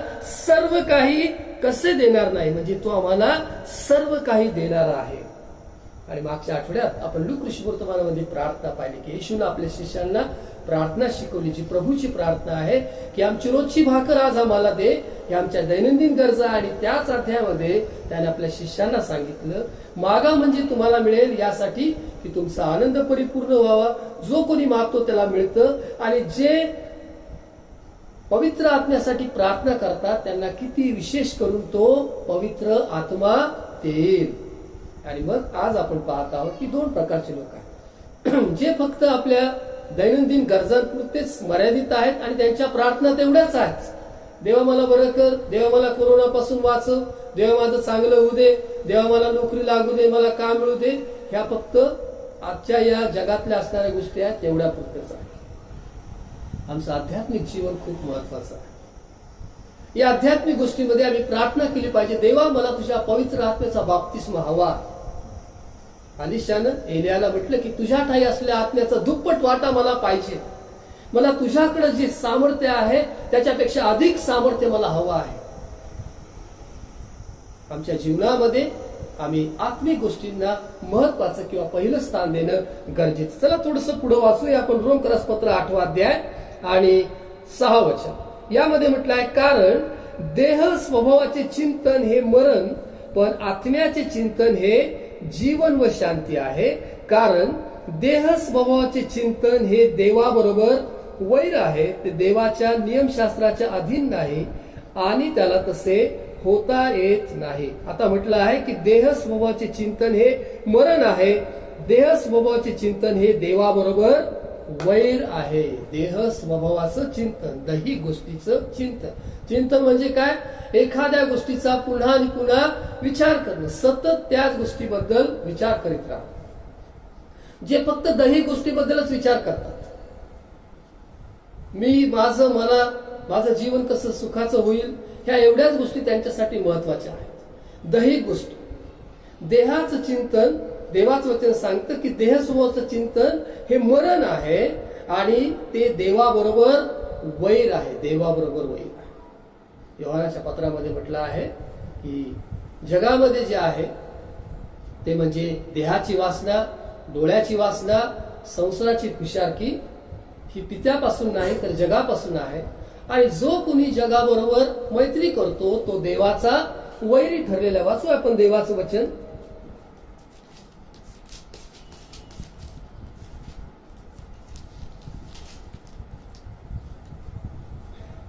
सर्व काही कसे देणार नाही, म्हणजे तो आम्हाला सर्व काही देणार आहे. आणि मागच्या आठवड्यात आपण लूका वर्तमानामध्ये प्रार्थना पाहिली की येशूने आपल्या शिष्यांना प्रार्थना शिकवली, जी प्रभूची प्रार्थना आहे की आमची रोजची भाकर आज आम्हाला दे. हे आमच्या दैनंदिन गरजा. आणि त्याच अध्यायामध्ये त्याने आपल्या शिष्यांना सांगितलं, मागा म्हणजे तुम्हाला मिळेल, यासाठी की तुमचा आनंद परिपूर्ण व्हावा. जो कोणी मागतो त्याला मिळतं, आणि जे पवित्र आत्म्यासाठी प्रार्थना करतात त्यांना किती विशेष करून तो पवित्र आत्मा देईल. आणि मग आज आपण पाहत आहोत की दोन प्रकारचे लोक आहेत, जे फक्त आपल्या दैनंदिन गरजांपुरतेच मर्यादित आहेत आणि त्यांच्या प्रार्थना तेवढ्याच आहेत. देवा मला बरं कर, देवा मला कोरोनापासून वाचव, देवा माझं चांगलं होऊ दे, देवा मला नोकरी लागू दे, मला काम मिळू दे. ह्या फक्त आजच्या या जगातल्या असणाऱ्या गोष्टी आहेत, तेवढ्या पुरतेच आहे. आमचं आध्यात्मिक जीवन खूप महत्वाचं आहे. या आध्यात्मिक गोष्टीमध्ये आम्ही प्रार्थना केली पाहिजे, देवा मला तुझ्या पवित्र आत्म्याचा बाप्तिस्मा हवा. अलिशानं एलियाला म्हटलं की तुझ्या ठाई असलेल्या आत्म्याचा दुप्पट वाटा मला पाहिजे. मला तुझ्याकडे जे सामर्थ्य आहे त्याच्यापेक्षा अधिक सामर्थ्य मला हवं आहे. आमच्या जीवनामध्ये आम्ही आत्मिक गोष्टींना महत्वाचं किंवा पहिलं स्थान देणं गरजेचं. चला थोडस पुढे वाचूया आपण. रोमकरास पत्र 8 अध्याय आणि 6 वचन. यामध्ये म्हटलं आहे, कारण देह स्वभावाचे चिंतन हे मरण, पण आत्म्याचे चिंतन हे जीवन व शांती आहे. कारण देह स्वभावाचे चिंतन हे देवाबरोबर वैर आहे, ते देवाच्या नियमशास्त्राच्या अधीन नाही आणि त्याला तसे होता येत नाही. आता म्हटलं आहे की देह स्वभावाचे चिंतन हे मरण आहे, देह स्वभावाचे चिंतन हे देवाबरोबर वैर आहे. देह स्वभावाचं चिंतन, दैहिक गोष्टीचं चिंतन. चिंतन म्हणजे काय? एखाद्या गोष्टीचा पुन्हा आणि पुन्हा विचार करणं, सतत त्याच गोष्टीबद्दल विचार करीत राहा. जे फक्त दैहिक गोष्टीबद्दलच विचार करतात, मी माझं जीवन कसं सुखाचं होईल, ह्या एवढ्याच गोष्टी त्यांच्यासाठी महत्वाच्या आहेत. दैहिक गोष्टी. देहाचं चिंतन, देवाचं वचन सांगतं की देह स्वभावाचं चिंतन हे मरण आहे आणि ते देवाबरोबर वैर आहे. देवाबरोबर वैर आहे. योहानाच्या पत्रामध्ये म्हटलं आहे की जगामध्ये जे आहे ते म्हणजे देहाची वासना, डोळ्याची वासना, संसाराची खुशारकी, ही पित्यापासून नाही तर जगापासून आहे. आणि जो कोणी जगाबरोबर मैत्री करतो तो देवाचा वैरी ठरलेला. वाचू आपण देवाचं वचन.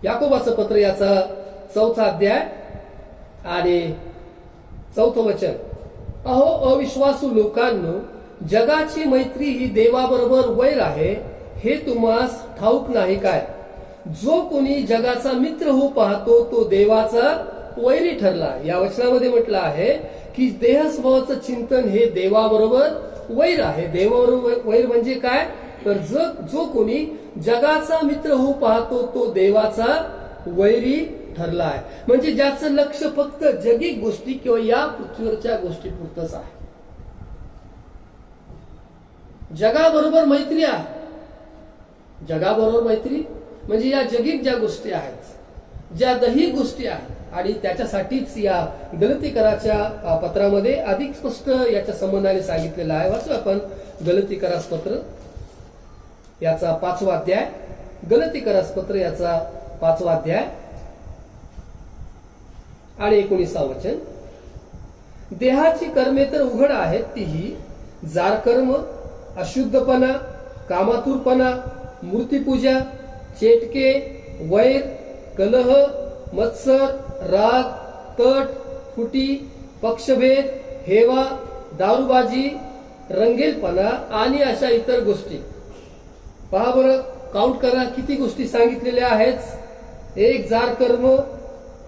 याकोबाचं पत्र याचा 4 अध्याय आणि 4 वचन. अहो अविश्वासू लोकांनो, जगाची मैत्री ही देवाबरोबर वैर आहे, हे तुम्हास ठाऊक नाही काय? जो कोणी जगाचा मित्र हो पाहतो तो देवाचा वैरी ठरला. या वचनामध्ये म्हटलं आहे की देह स्वभावाचं चिंतन हे देवाबरोबर वैर आहे. देवाबरोबर वैर म्हणजे काय? तर जो कोणी जगाचा मित्र हो पाहतो तो देवाचा वैरी ठरला आहे. म्हणजे ज्याचं लक्ष फक्त जगिक गोष्टी किंवा या पृथ्वीवरच्या गोष्टी पुरतच आहे. जगाबरोबर मैत्री आहे. जगाबरोबर मैत्री म्हणजे या जगिक ज्या गोष्टी आहेत, ज्या दैहिक गोष्टी आहेत, आणि त्याच्यासाठीच या गलतीकराच्या पत्रामध्ये अधिक स्पष्ट याच्या संबंधाने सांगितलेलं आहे. वाचू आपण गलतीकरास पत्र याचा 5वा अध्याय. गलतीकरास पत्र याचा 5वा अध्याय आणि 19 वचन. देहाची कर्मे तर उघड आहेत, तीही जारकर्म, अशुद्धपणा, कामातुरपणा, मूर्तीपूजा, चेटके, वैर, कलह, मत्सर, राग, तट, फुटी, पक्षभेद, हेवा, दारूबाजी, रंगेलपणा आणि अशा इतर गोष्टी. पहा बरं, काउंट करा किती गोष्टी सांगितलेल्या आहेत. 1 जारकर्म,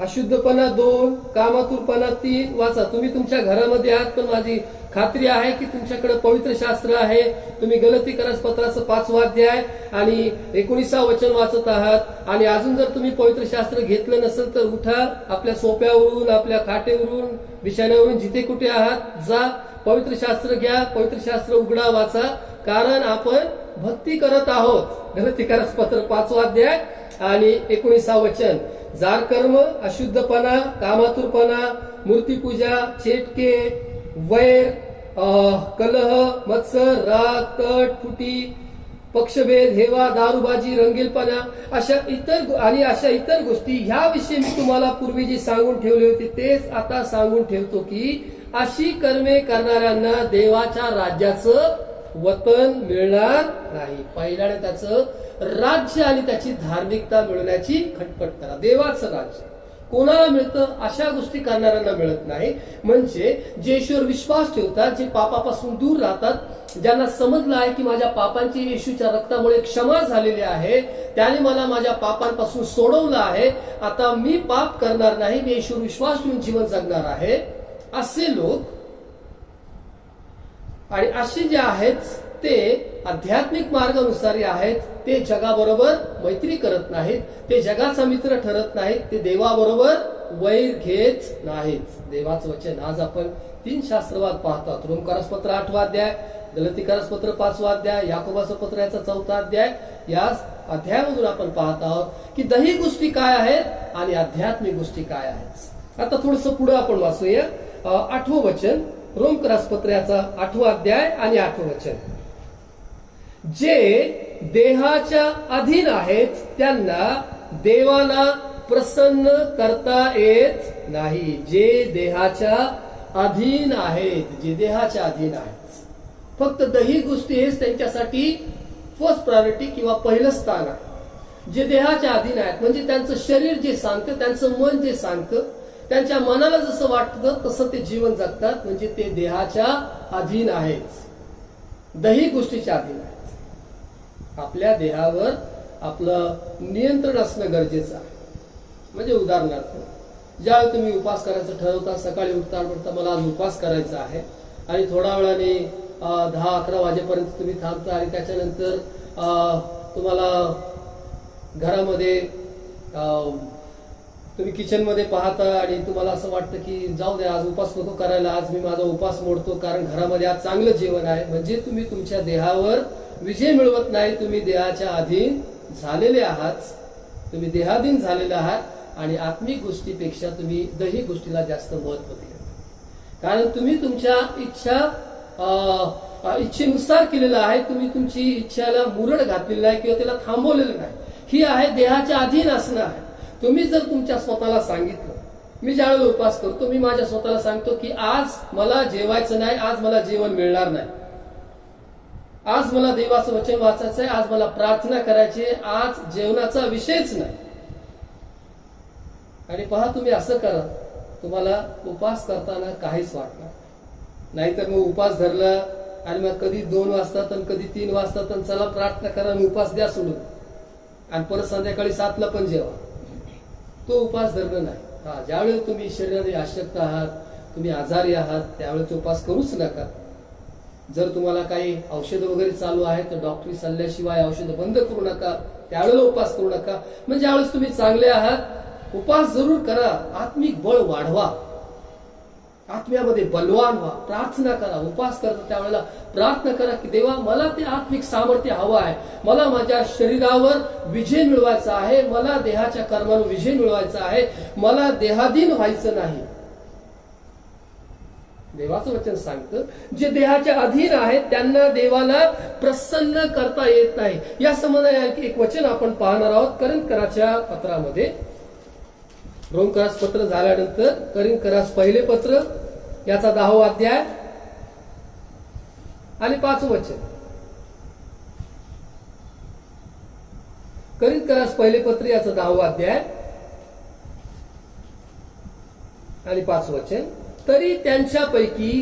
अशुद्धपणा 2, कामातुरपणा 3. वाचा तुम्ही तुमच्या घरामध्ये आहात, पण माझी खात्री आहे की तुमच्याकडे पवित्र शास्त्र आहे. तुम्ही गलतीकरास पत्राचं 5वा अध्याय आणि 19 वचन वाचत आहात. आणि अजून जर तुम्ही पवित्र शास्त्र घेतलं नसेल तर उठा, आपल्या सोप्यावरून, आपल्या खाटेवरून, बिछाण्यावरून, जिथे कुठे आहात जा, पवित्र शास्त्र घ्या, पवित्र शास्त्र उघडा, वाचा. कारण आपण भक्ती करत आहोत. गलतीकारस पत्र 5वा अध्याय आणि 19 वचन. जार कर्म, अशुद्धपणा, कामातुरपणा, मूर्तीपूजा, चेटके, वैर, कलह, मत्सर, राग, तट, फुटी, पक्षभेद, हेवा, दारूबाजी, रंगीलपणा, अशा इतर गोष्टी ह्याविषयी मी तुम्हाला पूर्वी जे सांगून ठेवले होते तेच आता सांगून ठेवतो की अशी कर्मे करणाऱ्यांना देवाच्या राज्याचं वतन मिळणार नाही. पहिल्याने त्याचं राज्य आणि त्याची धार्मिकता मिळवण्याची खटपट करा. देवाचं राज्य कोणाला मिळतं? अशा गोष्टी करणाऱ्यांना मिळत नाही. म्हणजे जे ईश्वर विश्वास ठेवतात, जे पापापासून दूर राहतात, ज्यांना समजलं आहे की माझ्या पापांची येशूच्या रक्तामुळे क्षमा झालेली आहे, त्याने मला माझ्या पापांपासून सोडवलं आहे, आता मी पाप करणार नाही, मी ईश्वर विश्वास ठेवून जीवन जगणार आहे, असे लोक आणि असे जे आहेत ते आध्यात्मिक मार्गानुसारी आहेत. ते जगाबरोबर मैत्री करत नाहीत, ते जगाचा मित्र ठरत नाहीत, ते देवाबरोबर वैर घेत नाहीत. देवाचं वचन आज आपण 3 शास्त्रवाद पाहतात. रोमकारस पत्र 8वा अध्याय, गलतीकारस पत्र 5वा अध्याय, याकोबाचं पत्र याचा 4था अध्याय. या अध्यायामधून आपण पाहत आहोत की दैहिक गोष्टी काय आहेत आणि आध्यात्मिक गोष्टी काय आहेत. आता थोडस पुढे आपण वाचूया 8वं वचन. रोमकारस पत्र याचा 8वा अध्याय आणि 8वं वचन. जे देहाच्या अधीन आहेत त्यांना देवाला प्रसन्न करता येत नाही. जे देहाच्या अधीन आहेत, जे देहाच्या अधीन आहेत, फक्त दैहिक गोष्टी हेच त्यांच्यासाठी फर्स्ट प्रायोरिटी किंवा पहिलं स्थान आहे. जे देहाच्या अधीन आहेत म्हणजे त्यांचं शरीर जे सांगतं, त्यांचं मन जे सांगतं, त्यांच्या मनाला जसं वाटतं तसं ते जीवन जगतात, म्हणजे ते देहाच्या अधीन आहेत, दैहिक गोष्टीच्या अधीन आहेत. आपल्या देहावर आपलं नियंत्रण असणं गरजेचं आहे. म्हणजे उदाहरणार्थ ज्यावेळी तुम्ही उपास करायचं ठरवता, सकाळी उठता मला आज उपास करायचा आहे आणि थोड्या वेळाने 10-11 वाजेपर्यंत तुम्ही थांबता आणि त्याच्यानंतर तुम्हाला घरामध्ये तुम्ही किचनमध्ये पाहता आणि तुम्हाला असं वाटतं की जाऊ द्या, आज उपास नको करायला, आज मी माझा उपास मोडतो कारण घरामध्ये आज चांगलं जेवण आहे. म्हणजे तुम्ही तुमच्या देहावर विजय मिळवत नाही, तुम्ही देहाच्या अधीन झालेले आहात, तुम्ही देहाधीन झालेले आहात आणि आत्मिक गोष्टीपेक्षा तुम्ही दैहिक गोष्टीला जास्त महत्व दिले. कारण तुम्ही तुमच्या इच्छेनुसार केलेलं आहे, तुम्ही तुमची इच्छाला मुरड घातलेलं आहे किंवा त्याला थांबवलेलं नाही. ही आहे देहाच्या अधीन असणं आहे. तुम्ही जर तुमच्या स्वतःला सांगितलं, मी ज्यावेळेला उपास करतो मी माझ्या स्वतःला सांगतो की आज मला जेवायचं नाही, आज मला जेवण मिळणार नाही, आज मला देवाचं वचन वाचायचं आहे, आज मला प्रार्थना करायची आहे, आज जेवणाचा विषयच नाही. आणि पहा, तुम्ही असं करा, तुम्हाला उपास करताना काहीच वाटणार नाहीतर मग उपास धरला आणि मग कधी 2 वाजतात आणि कधी 3 वाजतात आणि चला प्रार्थना करा आणि उपास द्या सोडून आणि परत संध्याकाळी 7ला पण जेवा, तो उपास धरणं नाही. ज्यावेळेला तुम्ही शरीराने अशक्त आहात, तुम्ही आजारी आहात, त्यावेळेस उपास करूच नका. जर तुम्हाला काही औषधं वगैरे चालू आहे तर डॉक्टरी सल्ल्याशिवाय औषधं बंद करू नका, त्यावेळेला उपास करू नका. म्हणजे ज्यावेळेस तुम्ही चांगले आहात उपास जरूर करा, आत्मिक बळ वाढवा, आत्म्यामध्ये बलवान व्हा, प्रार्थना करा. उपास करता त्यावेळेला प्रार्थना करा की देवा, मला ते आत्मिक सामर्थ्य हवं आहे, मला माझ्या शरीरावर विजय मिळवायचा आहे, मला देहाच्या कर्मावर विजय मिळवायचा आहे, मला देहाधीन व्हायचं नाही. देवाचं वचन सांगतं जे देहाच्या अधीन आहेत त्यांना देवाला प्रसन्न करता येत नाही. या संबंधाने एक वचन आपण पाहणार आहोत करिंथकराच्या पत्रामध्ये. रोमकारास पत्र झाल्यानंतर करिंथकरास पहिले पत्र याचा 10वा अध्याय आणि 5वं वचन. करिंथकरास पहिले पत्र याचा 10वा अध्याय आणि 5वं वचन. तरी त्यांच्यापैकी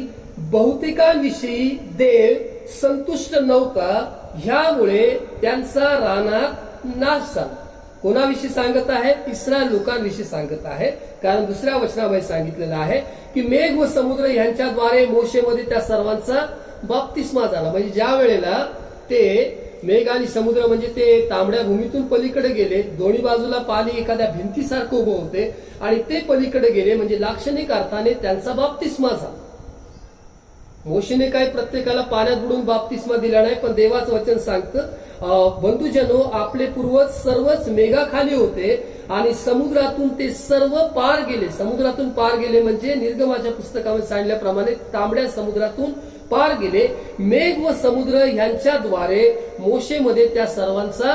बहुतेकांविषयी देव संतुष्ट नव्हता, ह्यामुळे त्यांचा रानात नाश झाला. कोणाविषयी सांगत आहे? इस्रायल लोकांविषयी सांगत आहे. कारण दुसऱ्या वचनामध्ये सांगितलेलं आहे की मेघ व समुद्र यांच्याद्वारे मोशेमध्ये त्या सर्वांचा बाप्तिस्मा झाला. म्हणजे ज्या वेळेला ते मेघ आणि समुद्र म्हणजे ते तांबड्या भूमीतून पलीकडे गेले, दोन्ही बाजूला पाणी एखाद्या भिंतीसारखं उभं होते आणि ते पलीकडे गेले, म्हणजे लाक्षणिक अर्थाने त्यांचा बाप्तिस्मा झाला. मोशेने काही प्रत्येकाला पाण्यात बुडून बाप्तिस्मा दिला नाही, पण देवाचं वचन सांगतं बंधुजनो, आपले पूर्वज सर्वच मेघाखाली होते आणि समुद्रातून ते सर्व पार गेले. समुद्रातून पार गेले म्हणजे निर्गमाच्या पुस्तकामध्ये सांगितल्याप्रमाणे तांबड्या समुद्रातून पार गेले. मेघ व समुद्र यांच्याद्वारे मोशेमध्ये त्या सर्वांचा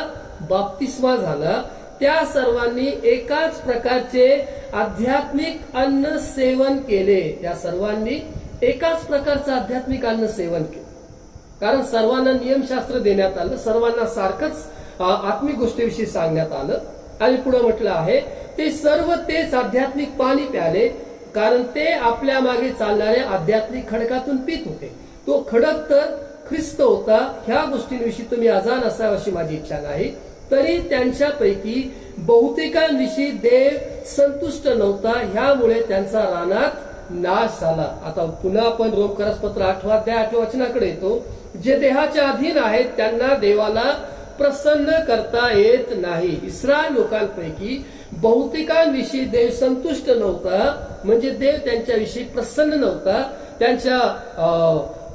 बाप्तिस्मा झाला. त्या सर्वांनी एकाच प्रकारचे आध्यात्मिक अन्न सेवन केले. त्या सर्वांनी एकाच प्रकारचं आध्यात्मिक अन्न सेवन केलं, कारण सर्वांना नियमशास्त्र देण्यात आलं, सर्वांना सारखंच आत्मिक गोष्टीविषयी सांगण्यात आलं. आणि पुढे म्हटलं आहे, ते सर्व तेच आध्यात्मिक पाणी प्याले, कारण ते आपल्या मागे चालणाऱ्या आध्यात्मिक खडकातून पित होते. तो खडक तर ख्रिस्त होता. ह्या गोष्टींविषयी तुम्ही अजाण असावं अशी माझी इच्छा नाही. तरी त्यांच्यापैकी बहुतेकांविषयी देव संतुष्ट नव्हता, ह्यामुळे त्यांचा रानात नाश झाला. आता पुन्हा आपण रोमकरसपत्र 8 अध्याय 8 वचनाकडे येतो. जे देहाच्या अधीन आहेत त्यांना देवाला प्रसन्न करता येत नाही. इस्रायल लोकांपैकी बहुतेकांविषयी देव संतुष्ट नव्हता, म्हणजे देव त्यांच्याविषयी प्रसन्न नव्हता. त्यांच्या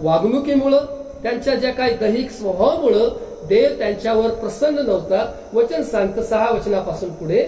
वागणुकीमुळं, त्यांच्या ज्या काही दैहिक स्वभावामुळं देव त्यांच्यावर प्रसन्न नव्हता. वचन सांगतं 6 वचनापासून पुढे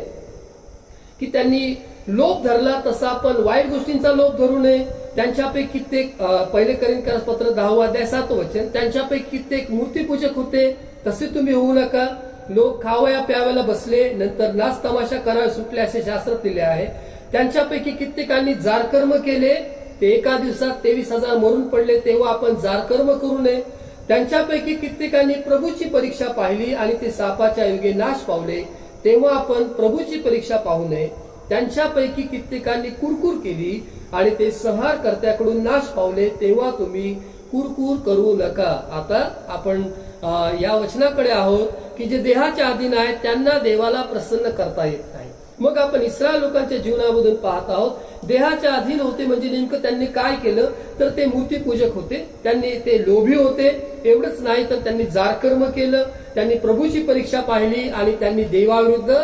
की त्यांनी लोभ धरला, तसा आपण वाईट गोष्टींचा लोभ धरू नये. त्यांच्यापैकी कित्येक, पहिले कोरिन्थीपत्र 10 अध्याय 7 वचन, त्यांच्यापैकी कित्येक मूर्तीपूजक होते, तसे तुम्ही होऊ नका. लोक खावया प्यावयाला बसले, नंतर नाच तमाशा करायला सुटले, असे शास्त्रात दिले आहे. त्यांच्यापैकी कित्येकांनी जारकर्म केले, ते एका दिवसात 23,000 मरून पडले, तेव्हा आपण जारकर्म करू नये. त्यांच्यापैकी कित्येकांनी प्रभूची परीक्षा पाहिली आणि ते सापाच्या योगे नाश पावले, तेव्हा आपण प्रभूची परीक्षा पाहू नये. त्यांच्यापैकी कित्येकांनी कुरकुर केली आणि ते संहारकर्त्याकडून नाश पावले, तेव्हा तुम्ही कुरकुर करू नका. आता आपण या वचनाकडे आहोत की जे देहाच्या अधीन आहेत त्यांना देवाला प्रसन्न करता येत नाही. मग आपण इस्रायल लोकांच्या जीवनामधून पाहत आहोत. देहाच्या अधीन होते म्हणजे नेमकं त्यांनी काय केलं, तर ते मूर्तीपूजक होते, त्यांनी ते लोभी होते. एवढंच नाही तर त्यांनी जारकर्म केलं, त्यांनी प्रभूची परीक्षा पाहिली आणि त्यांनी देवाविरुद्ध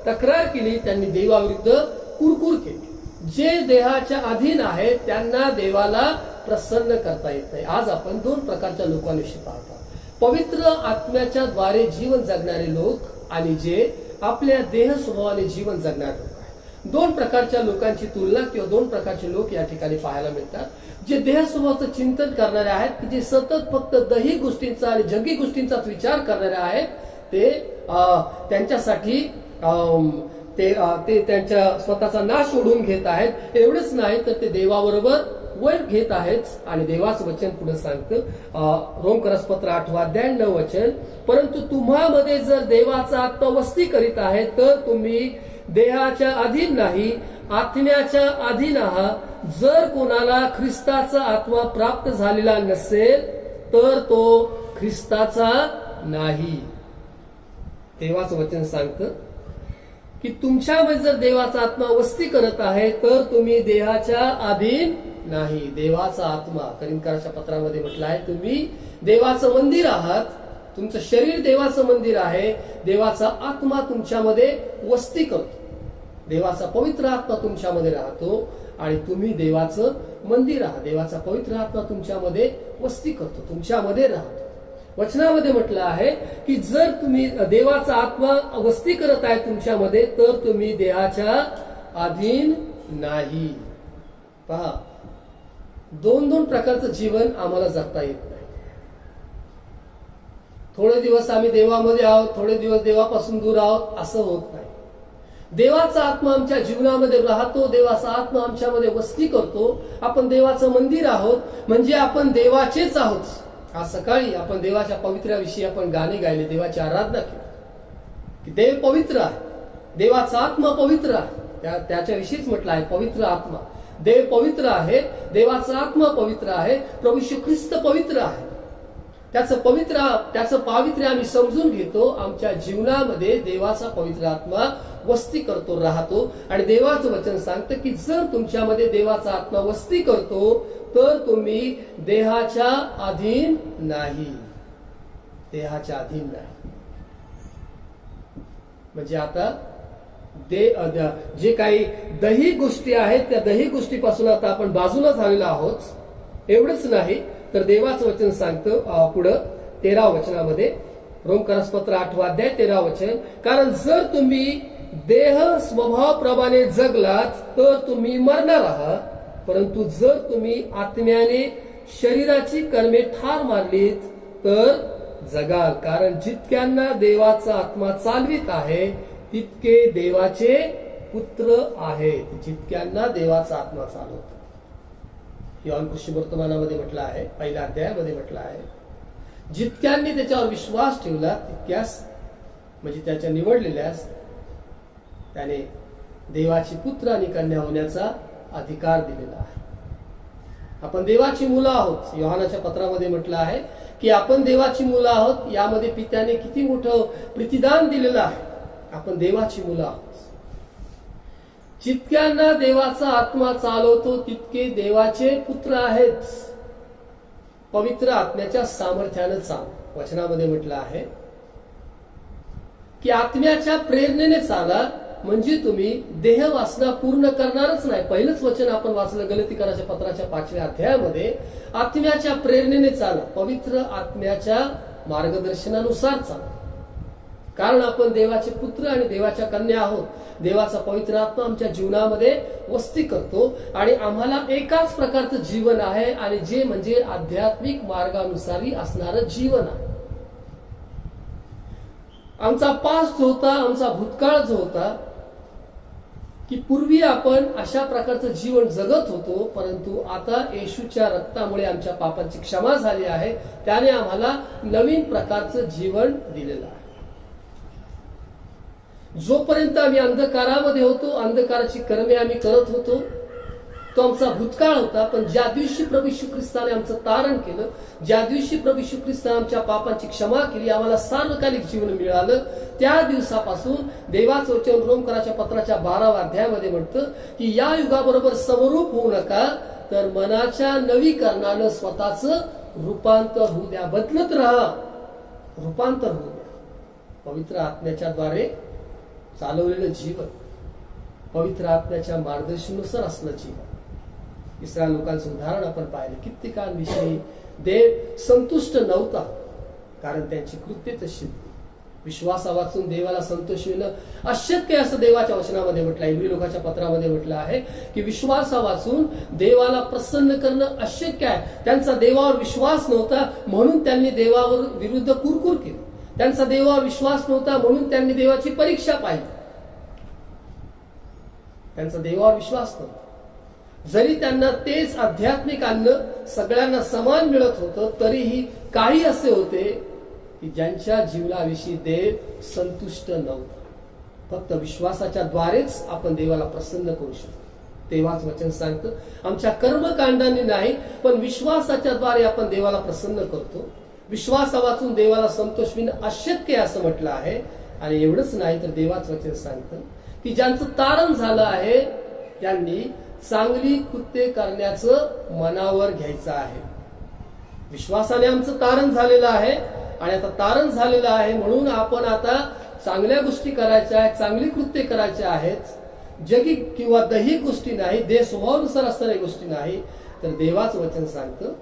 तक्रार केली, त्यांनी देवाविरुद्ध कुरकुर केली. जे देहाच्या अधीन आहेत त्यांना देवाला प्रसन्न करता येत नाही. आज आपण 2 प्रकारच्या लोकांविषयी पाहतो. पवित्र आत्म्याच्या द्वारे जीवन जगणारे लोक आणि जे आपल्या देह स्वभावाने जीवन जगणारे लोक आहेत. 2 प्रकारच्या लोकांची तुलना किंवा 2 प्रकारचे लोक या ठिकाणी पाहायला मिळतात. जे देह स्वभावाचं चिंतन करणारे आहेत, की जे सतत फक्त दैहिक गोष्टींचा आणि जगी गोष्टींचाच विचार करणारे आहेत, ते त्यांच्यासाठी ते त्यांच्या स्वतःचा नाश ओढून घेत आहेत. एवढंच नाही तर ते देवाबरोबर वैर घेत आहेत. आणि देवाचं वचन पुढे सांगतं रोमकरसपत्र 8 अध्याय 9 वचन, परंतु तुम्हामध्ये जर देवाचा आत्मा वस्ती करीत आहे तर तुम्ही देहाच्या अधीन नाही, आत्म्याच्या अधीन आहात. जर कोणाला ख्रिस्ताचा आत्मा प्राप्त झालेला नसेल तर तो ख्रिस्ताचा नाही. देवाचं वचन सांगतं की तुमच्यामध्ये जर देवाचा आत्मा वस्ती करत आहे तर तुम्ही देहाच्या अधीन नाही. देवाचा आत्मा, कोरिन्थीच्या पत्रामध्ये म्हटलं आहे, तुम्ही देवाचं मंदिर आहात. तुमचं शरीर देवाचं मंदिर आहे. देवाचा आत्मा तुमच्यामध्ये वस्ती करतो. देवाचा पवित्र आत्मा तुमच्यामध्ये राहतो आणि तुम्ही देवाचं मंदिर आहात. देवाचा पवित्र आत्मा तुमच्यामध्ये वस्ती करतो, तुमच्यामध्ये राहतो. वचनामध्ये म्हटलं आहे की जर तुम्ही देवाचा आत्मा वस्ती करत आहे तुमच्यामध्ये तर तुम्ही देहाच्या अधीन नाही. पहा, 2 प्रकारचं जीवन आम्हाला जगता येत नाही. थोडे दिवस आम्ही देवामध्ये आहोत, थोडे दिवस देवापासून दूर आहोत, असं होत नाही. देवाचा आत्मा आमच्या जीवनामध्ये राहतो, देवाचा आत्मा आमच्यामध्ये वस्ती करतो. आपण देवाचं मंदिर आहोत म्हणजे आपण देवाचेच आहोत. आज सकाळी आपण देवाच्या पवित्र्याविषयी आपण गाणे गायले, देवाची आराधना केली की देव पवित्र आहे, देवाचा आत्मा पवित्र आहे. त्याच्याविषयीच म्हटलं आहे पवित्र आत्मा. देव पवित्र आहे, देवाचा आत्मा पवित्र आहे, प्रभू येशू ख्रिस्त पवित्र आहे. त्याचं पावित्र्य आम्ही समजून घेतो. आमच्या जीवनामध्ये देवाचा पवित्र आत्मा वस्ती करतो, राहतो. आणि देवाचं वचन सांगतं की जर तुमच्यामध्ये देवाचा आत्मा वस्ती करतो तर तुम्ही देहाच्या अधीन नाही. देहाच्या अधीन नाही म्हणजे आता जे काही दैहिक गोष्टी आहेत त्या दैहिक गोष्टीपासून आता आपण बाजूला झालेलो आहोत. एवढंच नाही तर देवाचं वचन सांगतं पुढं 13 वचनामध्ये, रोमकरास पत्र 8 अध्याय 13 वचन, कारण जर तुम्ही देह स्वभावप्रमाणे जगलात तर तुम्ही मरणार आहात, परंतु जर तुम्ही आत्म्याने शरीराची कर्मे ठार मारलीत तर जगाल, कारण जितक्यांना देवाचा आत्मा चालवित आहे तितके देवाचे पुत्र आहेत. जितक्यांना देवाचा आत्मा चालवतो. योहान कृष्ण वर्तमानामध्ये म्हटलं आहे, 1 अध्यायामध्ये म्हटलं आहे, जितक्यांनी त्याच्यावर विश्वास ठेवला तितक्यास, म्हणजे त्याच्या निवडलेल्यास त्याने देवाची पुत्र आणि कन्या होण्याचा अधिकार दिलेला आहे. आपण देवाची मुलं आहोत. योहानाच्या पत्रामध्ये म्हटलं आहे की आपण देवाची मुलं आहोत. यामध्ये पित्याने किती मोठं प्रतिदान दिलेलं आहे. आपण देवाची मुलं आहोत. जितक्यांना देवाचा आत्मा चालवतो तितके देवाचे पुत्र आहेत. पवित्र आत्म्याच्या सामर्थ्यानं चाल. वचनामध्ये म्हटलं आहे की आत्म्याच्या प्रेरणेने चाला, म्हणजे तुम्ही देह वासना पूर्ण करणारच नाही. पहिलंच वचन आपण वाचलं गलतीकराच्या पत्राच्या 5व्या अध्यायामध्ये, आत्म्याच्या प्रेरणेने चाला, पवित्र आत्म्याच्या मार्गदर्शनानुसार चाला. कारण आपण देवाचे पुत्र आणि देवाच्या कन्या आहोत. देवाचा पवित्र आत्मा आमच्या जीवनामध्ये वस्ती करतो आणि आम्हाला एकाच प्रकारचं जीवन आहे, आणि जे म्हणजे आध्यात्मिक मार्गानुसारी असणारं जीवन आहे. आमचा पास्ट जो होता, आमचा भूतकाळ जो होता, की पूर्वी आपण अशा प्रकारचं जीवन जगत होतो, परंतु आता येशूच्या रक्तामुळे आमच्या पापांची क्षमा झाली आहे. त्याने आम्हाला नवीन प्रकारचं जीवन दिलेलं आहे. जोपर्यंत आम्ही अंधकारामध्ये होतो, अंधकाराची कर्मे आम्ही करत होतो, तो आमचा भूतकाळ होता. पण ज्या दिवशी प्रभू येशू ख्रिस्ताने आमचं तारण केलं, ज्या दिवशी प्रभू येशू ख्रिस्ताने आमच्या पापांची क्षमा केली, आम्हाला सार्वकालिक जीवन मिळालं, त्या दिवसापासून देवाचं वचन रोमकराच्या पत्राच्या 12व्या अध्यायामध्ये म्हणतं की या युगाबरोबर समरूप होऊ नका, तर मनाच्या नवीकरणानं स्वतःच रूपांतर होऊ द्या. बदलत राहा, रूपांतर होऊ द्या. पवित्र आत्म्याच्या द्वारे चालवलेलं जीवन, पवित्र आत्म्याच्या मार्गदर्शनानुसार असलं जीवन. इस्रायल लोकांचं उदाहरण आपण पाहिलं. कित्येकांविषयी देव संतुष्ट नव्हता, कारण त्यांची कृत्ये तशी. विश्वासा वाचून देवाला संतोष येणं अशक्य असं देवाच्या वचनामध्ये म्हटलं आहे. इब्री लोकांच्या पत्रामध्ये म्हटलं आहे की विश्वासा वाचून देवाला प्रसन्न करणं अशक्य आहे. त्यांचा देवावर विश्वास नव्हता, म्हणून त्यांनी देवावर विरुद्ध कुरकुर केली. त्यांचा देवावर विश्वास नव्हता, म्हणून त्यांनी देवाची परीक्षा पाहिली. त्यांचा देवावर विश्वास नव्हता. जरी त्यांना तेच आध्यात्मिक अन्न सगळ्यांना समान मिळत होतं, तरीही काही असे होते की ज्यांच्या जीवनाविषयी देव संतुष्ट नव्हता. फक्त विश्वासाच्या द्वारेच आपण देवाला प्रसन्न करू शकतो. तेव्हाच वचन सांगतं, आमच्या कर्मकांडांनी नाही, पण विश्वासाच्या द्वारे आपण देवाला प्रसन्न करतो. विश्वासा वाचून देवाला संतोष होणं अशक्य असं म्हटलं आहे. आणि एवढंच नाही, तर देवाचं वचन सांगतं की ज्यांचं तारण झालं आहे त्यांनी चांगली कृत्ये करण्याचं मनावर घ्यायचं आहे. विश्वासाने आमचं तारण झालेलं आहे, आणि आता तारण झालेलं आहे म्हणून आपण आता चांगल्या गोष्टी करायच्या आहेत, चांगली कृत्ये करायच्या आहेत. जगी किंवा दैहिक गोष्टी नाही, देह स्वभावानुसार असणाऱ्या गोष्टी नाही. तर देवाचं वचन सांगतं,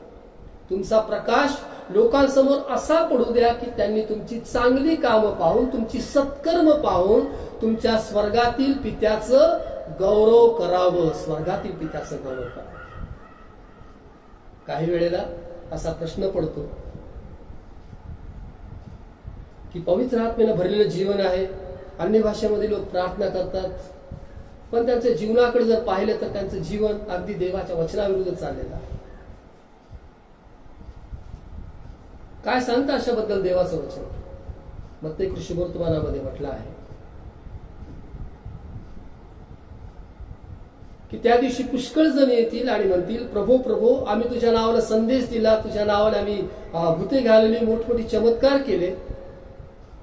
तुमचा प्रकाश लोकांसमोर असा पडू द्या की त्यांनी तुमची चांगली कामं पाहून, तुमची सत्कर्म पाहून तुमच्या स्वर्गातील पित्याचं गौरव करावं. स्वर्गातील पित्याचं गौरव करावं. काही वेळेला असा प्रश्न पडतो की पवित्र आत्म्यानं भरलेलं जीवन आहे, अन्य भाषेमध्ये लोक प्रार्थना करतात, पण त्यांच्या जीवनाकडे जर पाहिलं तर त्यांचं जीवन अगदी देवाच्या वचनाविरुद्ध चाललेलं आहे. काय सांगता अशाबद्दल देवाचं वचन? मत्ती कृषी वर्तमानामध्ये म्हटलं आहे की त्या दिवशी पुष्कळ जण येतील आणि म्हणतील, प्रभो प्रभो, आम्ही तुझ्या नावानं संदेश दिला, तुझ्या नावाने आम्ही भूते घालवली, मोठमोठी चमत्कार केले.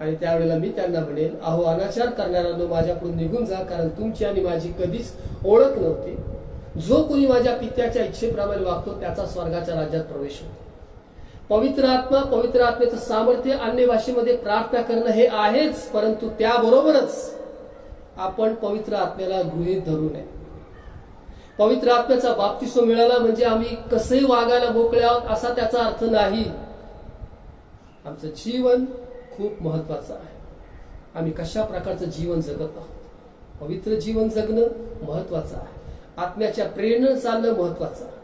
आणि त्यावेळेला मी त्यांना म्हणेन, अहो अनाचार करणाऱ्यांनो, माझ्याकडून निघून जा, कारण तुमची आणि माझी कधीच ओळख नव्हती. जो कोणी माझ्या पित्याच्या इच्छेप्रमाणे वागतो त्याचा स्वर्गाच्या राज्यात प्रवेश होतो. पवित्र आत्मा, पवित्र आत्म्याचं सामर्थ्य, अन्य भाषेमध्ये प्रार्थना करणं हे आहेच, परंतु त्याबरोबरच आपण पवित्र आत्म्याला गृहीत धरू नये. पवित्र आत्म्याचा बाप्तिस्म मिळाला म्हणजे आम्ही कसंही वागायला मोकळे आहोत असा त्याचा अर्थ नाही. आमचं जीवन खूप महत्वाचं आहे. आम्ही कशा प्रकारचं जीवन जगत आहोत. पवित्र जीवन जगणं महत्वाचं आहे. आत्म्याच्या प्रेरणेनं चालणं महत्वाचं आहे.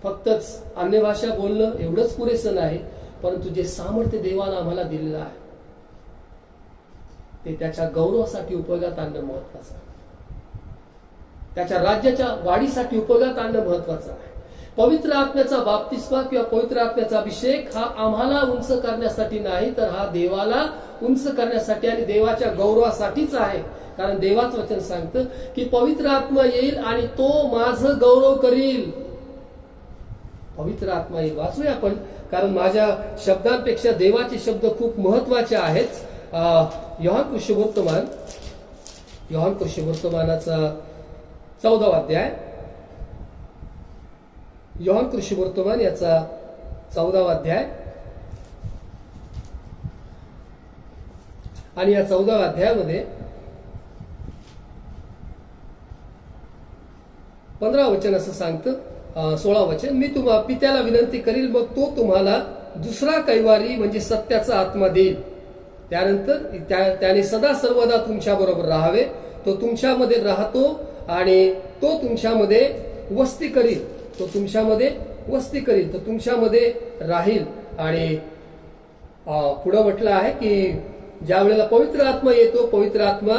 फक्तच अन्य भाषा बोलणं एवढंच पुरेसं नाही, परंतु जे सामर्थ्य देवानं आम्हाला दिलेलं आहे ते त्याच्या गौरवासाठी उपयोगात आणणं महत्वाचं आहे. त्याच्या राज्याच्या वाढीसाठी उपयोगात आणणं महत्वाचं आहे. पवित्र आत्म्याचा बाप्तिस्मा किंवा पवित्र आत्म्याचा अभिषेक हा आम्हाला उंच करण्यासाठी नाही, तर हा देवाला उंच करण्यासाठी आणि देवाच्या गौरवासाठीच आहे. कारण देवाचं वचन सांगतं की पवित्र आत्मा येईल आणि तो माझं गौरव करील. पवित्र आत्मा येईल. वाचूया आपण, कारण माझ्या शब्दांपेक्षा देवाचे शब्द खूप महत्वाचे आहेत. योहान कृष्णवर्तमानाचा 14वा अध्याय. योहान कृष्णवर्तमान याचा 14वा अध्याय आणि या 14व्या अध्यायामध्ये 15 वचन असं सांगतं. 16 वचन, मी तुम्हा पित्याला विनंती करील, मग तो तुम्हाला दुसरा कैवारी म्हणजे सत्याचा आत्मा देईल. त्यानंतर त्याने सदा सर्वदा तुमच्या बरोबर राहावे. तो तुमच्यामध्ये राहतो आणि तो तुमच्यामध्ये वस्ती करील. तो तुमच्यामध्ये राहील. आणि पुढे म्हटलं आहे की ज्या वेळेला पवित्र आत्मा येतो, पवित्र आत्मा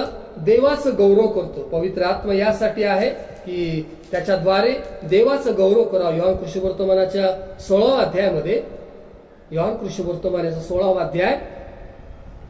देवाचं गौरव करतो. पवित्र आत्मा यासाठी आहे की त्याच्याद्वारे देवाचं गौरव करावं. योहान कृष्णवर्तमानाच्या 16व्या अध्यायामध्ये, योहान कृष्णवर्तमानाचा 16वा अध्याय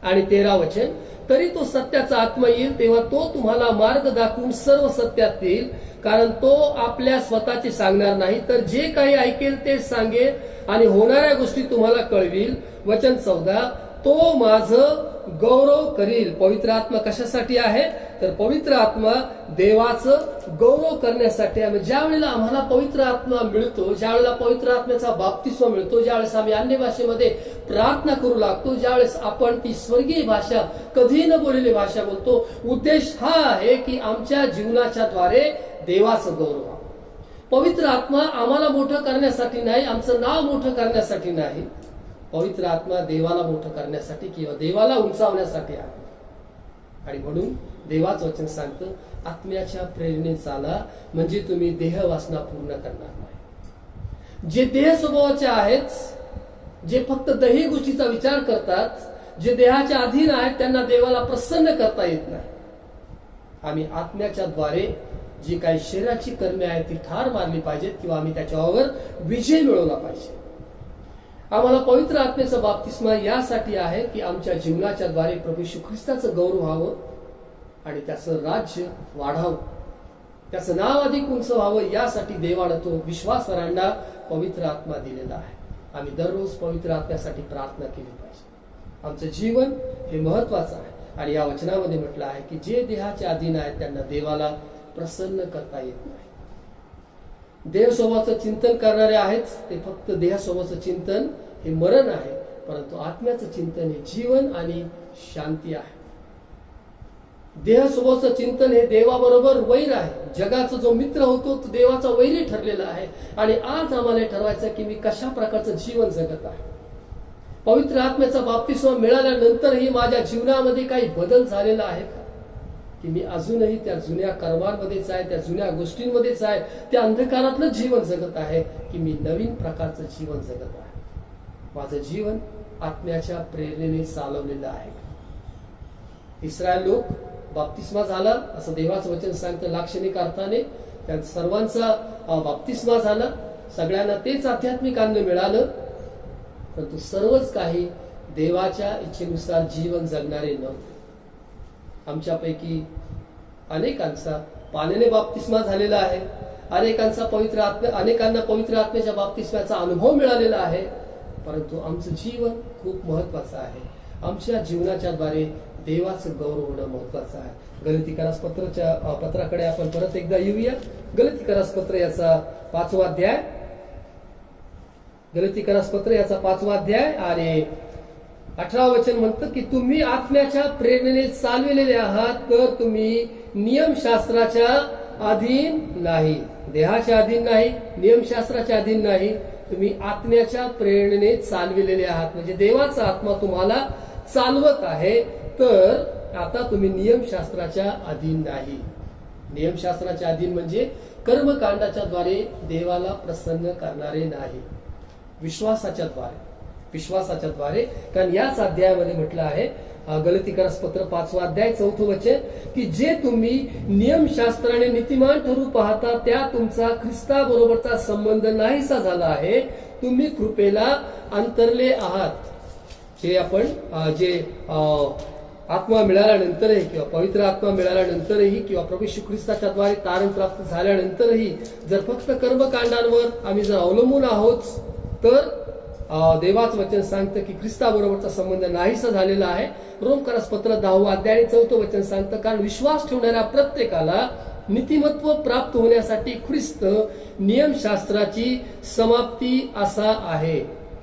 आणि 13 वचन, तरी तो सत्याचा आत्मा येईल तेव्हा तो तुम्हाला मार्ग दाखवून सर्व सत्यात येईल. कारण तो आपल्या स्वतःचे सांगणार नाही, तर जे काही ऐकेल तेच सांगेल आणि होणाऱ्या गोष्टी तुम्हाला कळविल. वचन 14, तो माझं गौरव करील. पवित्र आत्मा कशासाठी आहे? तर पवित्र आत्मा देवाचं गौरव करण्यासाठी आहे. ज्या वेळेला आम्हाला पवित्र आत्मा मिळतो, ज्या वेळेला पवित्र आत्म्याचा बाप्तिस्मा मिळतो, ज्यावेळेस आम्ही अन्य भाषेमध्ये प्रार्थना करू लागतो, ज्यावेळेस आपण ती स्वर्गीय भाषा, कधी न बोललेली भाषा बोलतो, उद्देश हा आहे की आमच्या जीवनाच्या द्वारे देवाचं गौरव. पवित्र आत्मा आम्हाला मोठं करण्यासाठी नाही, आमचं नाव मोठं करण्यासाठी नाही. पवित्र आत्मा देवाला मोठं करण्यासाठी किंवा देवाला उंचावण्यासाठी आहे. आणि म्हणून देवाचं वचन सांगतं, आत्म्याच्या प्रेरणेने चाला म्हणजे तुम्ही देह वासना पूर्ण करणार नाही. जे देह स्वभावाचे आहेत, जे फक्त दैहिक गोष्टीचा विचार करतात, जे देहाच्या अधीन आहेत, त्यांना देवाला प्रसन्न करता येत नाही. आम्ही आत्म्याच्या द्वारे जी काही शरीराची कर्मे आहेत ती ठार मारली पाहिजेत किंवा आम्ही त्याच्यावर विजय मिळवला पाहिजे. आम्हाला पवित्र आत्म्याचा बाप्तिस्मा यासाठी आहे की आमच्या जीवनाच्या द्वारे प्रभू येशू ख्रिस्ताचं गौरव व्हावं आणि त्याचं राज्य वाढावं, त्याचं नाव अधिक उंच व्हावं. यासाठी देवानं तो विश्वासार्हांना पवित्र आत्मा दिलेला आहे. आम्ही दररोज पवित्र आत्म्यासाठी प्रार्थना केली पाहिजे. आमचं जीवन हे महत्वाचं आहे. आणि या वचनामध्ये म्हटलं आहे की जे देहाच्या अधीन आहेत त्यांना देवाला प्रसन्न करता येत नाही. देह स्वभावाचं चिंतन करणारे आहेत, ते फक्त देह स्वभावाचं चिंतन हे मरण आहे, परंतु आत्म्याचं चिंतन हे जीवन आणि शांती आहे. देह स्वभावाचं चिंतन हे देवाबरोबर वैर आहे. जगाचा जो मित्र होतो तो देवाचा वैरी ठरलेला आहे. आणि आज आम्हाला ठरवायचं की मी कशा प्रकारचं जीवन जगत आहे. पवित्र आत्म्याचा बाप्तिस्मा मिळाल्यानंतरही माझ्या जीवनामध्ये काही बदल झालेला आहे का? की मी अजूनही त्या जुन्या कर्मांमध्येच आहे, त्या जुन्या गोष्टींमध्येच आहे, त्या अंधकारातलं जीवन जगत आहे, की मी नवीन प्रकारचं जीवन जगत आहे? माझं जीवन आत्म्याच्या प्रेरणेने चालवलेलं आहे. इस्रायल लोक बाप्तिस्मा झाला असं देवाचं वचन सांगतं लाक्षणिक अर्थाने. त्या सर्वांचा बाप्तिस्मा झाला, सगळ्यांना तेच आध्यात्मिक अन्न मिळालं, परंतु सर्वच काही देवाच्या इच्छेनुसार जीवन जगणारे नव्हते. आमच्यापैकी अनेकांचा पाण्याने बाप्तिस्मा झालेला आहे, अनेकांना पवित्र आत्म्याच्या बाप्तिस्म्याचा अनुभव मिळालेला आहे, परंतु आमचं जीवन खूप महत्वाचं आहे. आमच्या जीवनाच्या द्वारे देवाचं गौरव होणं महत्वाचं आहे. गलतीकरास पत्राकडे आपण परत एकदा येऊया. गलतीकरास पत्र याचा 5वा अध्याय, गलतीकरास पत्र याचा 5वा अध्याय आणि 18 वचन म्हणतं की तुम्ही आत्म्याच्या प्रेरणेने चालविलेले आहात, तर तुम्ही नियमशास्त्राच्या अधीन नाही, देहाच्या अधीन नाही, नियमशास्त्राच्या अधीन नाही, तुम्ही आत्म्याच्या प्रेरणेने चालविलेले आहात. म्हणजे देवाचा आत्मा तुम्हाला चालवत आहे. तर आता तुम्ही नियमशास्त्राच्या अधीन नाही. नियमशास्त्राच्या अधीन म्हणजे कर्मकांडाच्या द्वारे देवाला प्रसन्न करणारे नाही, विश्वासाच्या द्वारे. कारण याच अध्यायामध्ये म्हटलं आहे, गलतीकरास पत्र 5 अध्याय 4 वचन, की जे तुम्ही नियमशास्त्राने नीतिमान ठरू पाहता त्या तुमचा ख्रिस्ताबरोबरचा संबंध नाहीसा झाला आहे. तुम्ही कृपेला अंतरले आहात. जे आपण आत्मा मिळाल्यानंतरही किंवा पवित्र आत्मा मिळाल्यानंतरही किंवा प्रभू येशू ख्रिस्ताच्या द्वारे तारण प्राप्त झाल्यानंतरही जर फक्त कर्मकांडांवर आम्ही जर अवलंबून आहोत तर देवाचं वचन सांगतं की ख्रिस्ताबरोबरचा संबंध नाहीसा झालेला आहे. रोमकरास पत्र 10 अध्याय 4 वचन सांगतं, कारण विश्वास ठेवणाऱ्या प्रत्येकाला नीतिमत्व प्राप्त होण्यासाठी ख्रिस्त नियमशास्त्राची समाप्ती असा आहे.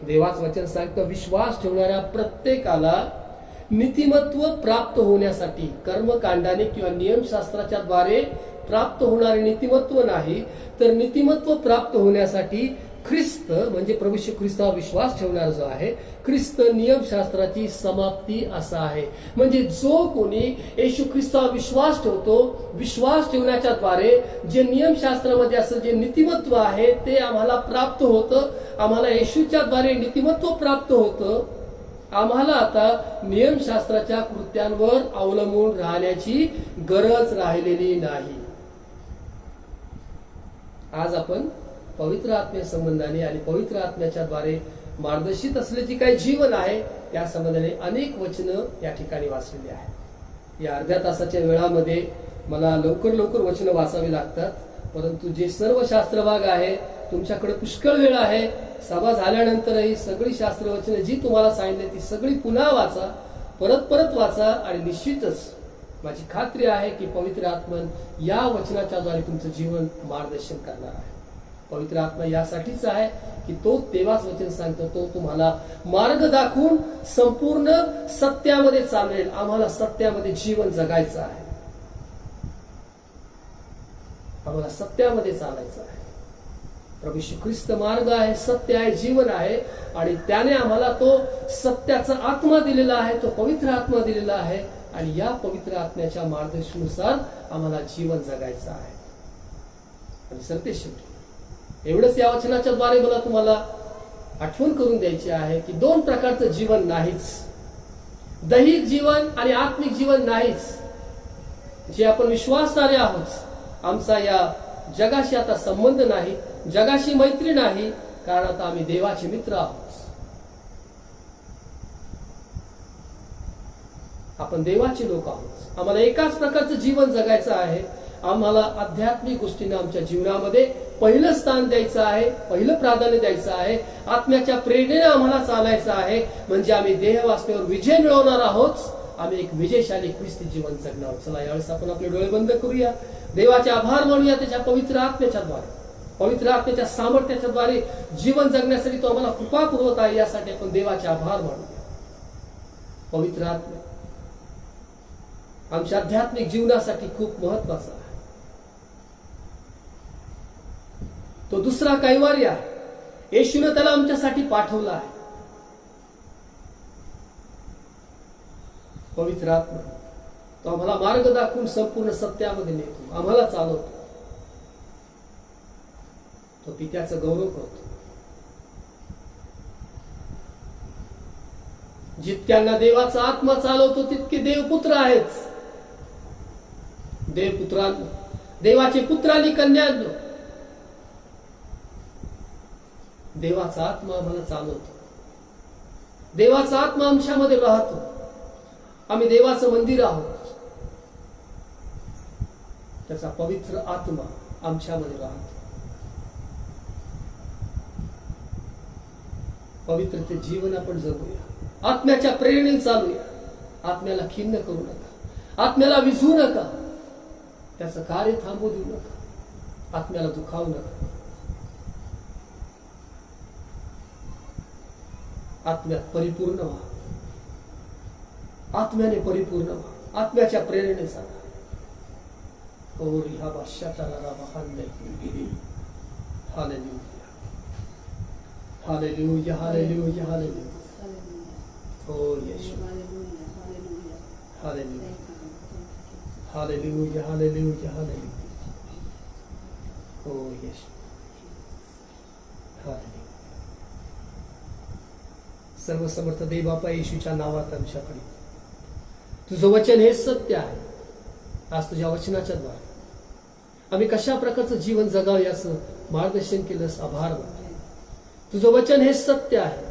देवाचं वचन सांगतं विश्वास ठेवणाऱ्या प्रत्येकाला नीतिमत्व प्राप्त होण्यासाठी, कर्मकांडाने किंवा नियमशास्त्राच्या द्वारे प्राप्त होणारे नीतिमत्व नाही, तर नीतिमत्व प्राप्त होण्यासाठी ख्रिस्त म्हणजे प्रभू येशू ख्रिस्तावर विश्वास ठेवणारा जो आहे, ख्रिस्त नियमशास्त्राची समाप्ती असा आहे. म्हणजे जो कोणी येशू ख्रिस्तावर विश्वास ठेवतो, विश्वास ठेवण्याच्या द्वारे जे नियमशास्त्रामध्ये असं जे नीतिमत्व आहे ते आम्हाला प्राप्त होतं. आम्हाला येशूच्या द्वारे नीतिमत्व प्राप्त होतं. आम्हाला आता नियमशास्त्राच्या कृत्यांवर अवलंबून राहण्याची गरज राहिलेली नाही. आज आपण पवित्र आत्म्या संबंधाने आणि पवित्र आत्म्याच्या द्वारे मार्गदर्शित असले जे काही जीवन आहे त्या संबंधाने अनेक वचनं या ठिकाणी वाचलेली आहेत. या अर्ध्या तासाच्या वेळामध्ये मला लवकर वचनं वाचावी लागतात, परंतु जे सर्व शास्त्रभाग आहे तुमच्याकडे पुष्कळ वेळ आहे. सभा झाल्यानंतरही सगळी शास्त्रवचनं जी तुम्हाला सांगितली ती सगळी पुन्हा वाचा, परत वाचा, आणि निश्चितच माझी खात्री आहे की पवित्र आत्मा या वचनाच्या द्वारे तुमचं जीवन मार्गदर्शन करणार आहे. पवित्र आत्मा यासाठीच आहे की तो देवाच वचन सांगतो, तो तुम्हाला मार्ग दाखवून संपूर्ण सत्यामध्ये चालेल. आम्हाला सत्यामध्ये जीवन जगायचं आहे, आम्हाला सत्यामध्ये चालायचं आहे. प्रभू येशू ख्रिस्त मार्ग आहे, सत्य आहे, जीवन आहे, आणि त्याने आम्हाला तो सत्याचा आत्मा दिलेला आहे, तो पवित्र आत्मा दिलेला आहे, आणि या पवित्र आत्म्याच्या मार्गदर्शनानुसार आम्हाला जीवन जगायचं आहे. आणि सरतेशेवटी एवढंच या वचनाच्या द्वारे मला तुम्हाला आठवण करून द्यायची आहे की 2 प्रकारचं जीवन नाहीच, दैहिक जीवन आणि आत्मिक जीवन नाहीच. जे आपण विश्वासणारे आहोत, आमचा या जगाशी आता संबंध नाही, जगाशी मैत्री नाही, कारण आता आम्ही देवाचे मित्र आहोत. आपण देवाचे लोक आहोत. आम्हाला एकाच प्रकारचं जीवन जगायचं आहे. आम्हाला आध्यात्मिक गोष्टींना आमच्या जीवनामध्ये पहिलं स्थान द्यायचं आहे, पहिलं प्राधान्य द्यायचं आहे. आत्म्याच्या प्रेरणेने आम्हाला चालायचं आहे, म्हणजे आम्ही देहवासनेवर विजय मिळवणार आहोत. आम्ही एक विजयशाली ख्रिस्ती जीवन जगणार. चला यावेळेस आपण आपले डोळे बंद करूया, देवाचे आभार मानूया त्याच्या पवित्र आत्म्याच्या द्वारे, पवित्र आत्म्याच्या सामर्थ्याच्या द्वारे जीवन जगण्यासाठी तो आम्हाला कृपा पुरवत आहे. यासाठी आपण देवाचे आभार मानूया. पवित्र आत्मा आमच्या आध्यात्मिक जीवनासाठी खूप महत्वाचा आहे. तो दुसरा कैवारी आहे. येशूने त्याला आमच्यासाठी पाठवला आहे. पवित्र आत्मा तो आम्हाला मार्ग दाखवून संपूर्ण सत्यामध्ये नेतो, आम्हाला चालवतो. तो पित्याचं गौरव करतो. जितक्यांना देवाचा आत्मा चालवतो तितके देवपुत्र आहेत. देवपुत्रांनो, देवाचे पुत्र आणि कन्यांनो, देवाचा आत्मा आम्हाला चालवतो. देवाचा आत्मा आमच्यामध्ये राहतो. आम्ही देवाचं मंदिर आहोत. त्याचा पवित्र आत्मा आमच्यामध्ये राहतो. पवित्र ते जीवन आपण जगूया. आत्म्याच्या प्रेरणेने चालूया. आत्म्याला खिन्न करू नका, आत्म्याला विझू नका, त्याचं कार्य थांबू देऊ नका, आत्म्याला दुखावू नका. आत्म्यात परिपूर्ण व्हा, आत्म्याने परिपूर्ण व्हा, आत्म्याच्या प्रेरणेने चाला. ओरिया बाशातारा महांदे हालेलुया हालेलुया हालेलुया हालेलुया ओ यीशु हालेलुया हालेलुया हालेलुया हालेलुया ओ यीशु हालेलुया सर्वसमर्थ देव बापा येशूच्या नावात आमच्याकडे तुझं वचन हे सत्य आहे. आज तुझ्या वचनाच्या द्वारे आम्ही कशा प्रकारचं जीवन जगावं याचं मार्गदर्शन केलंस. आभार मानतो. तुझं वचन हे सत्य आहे.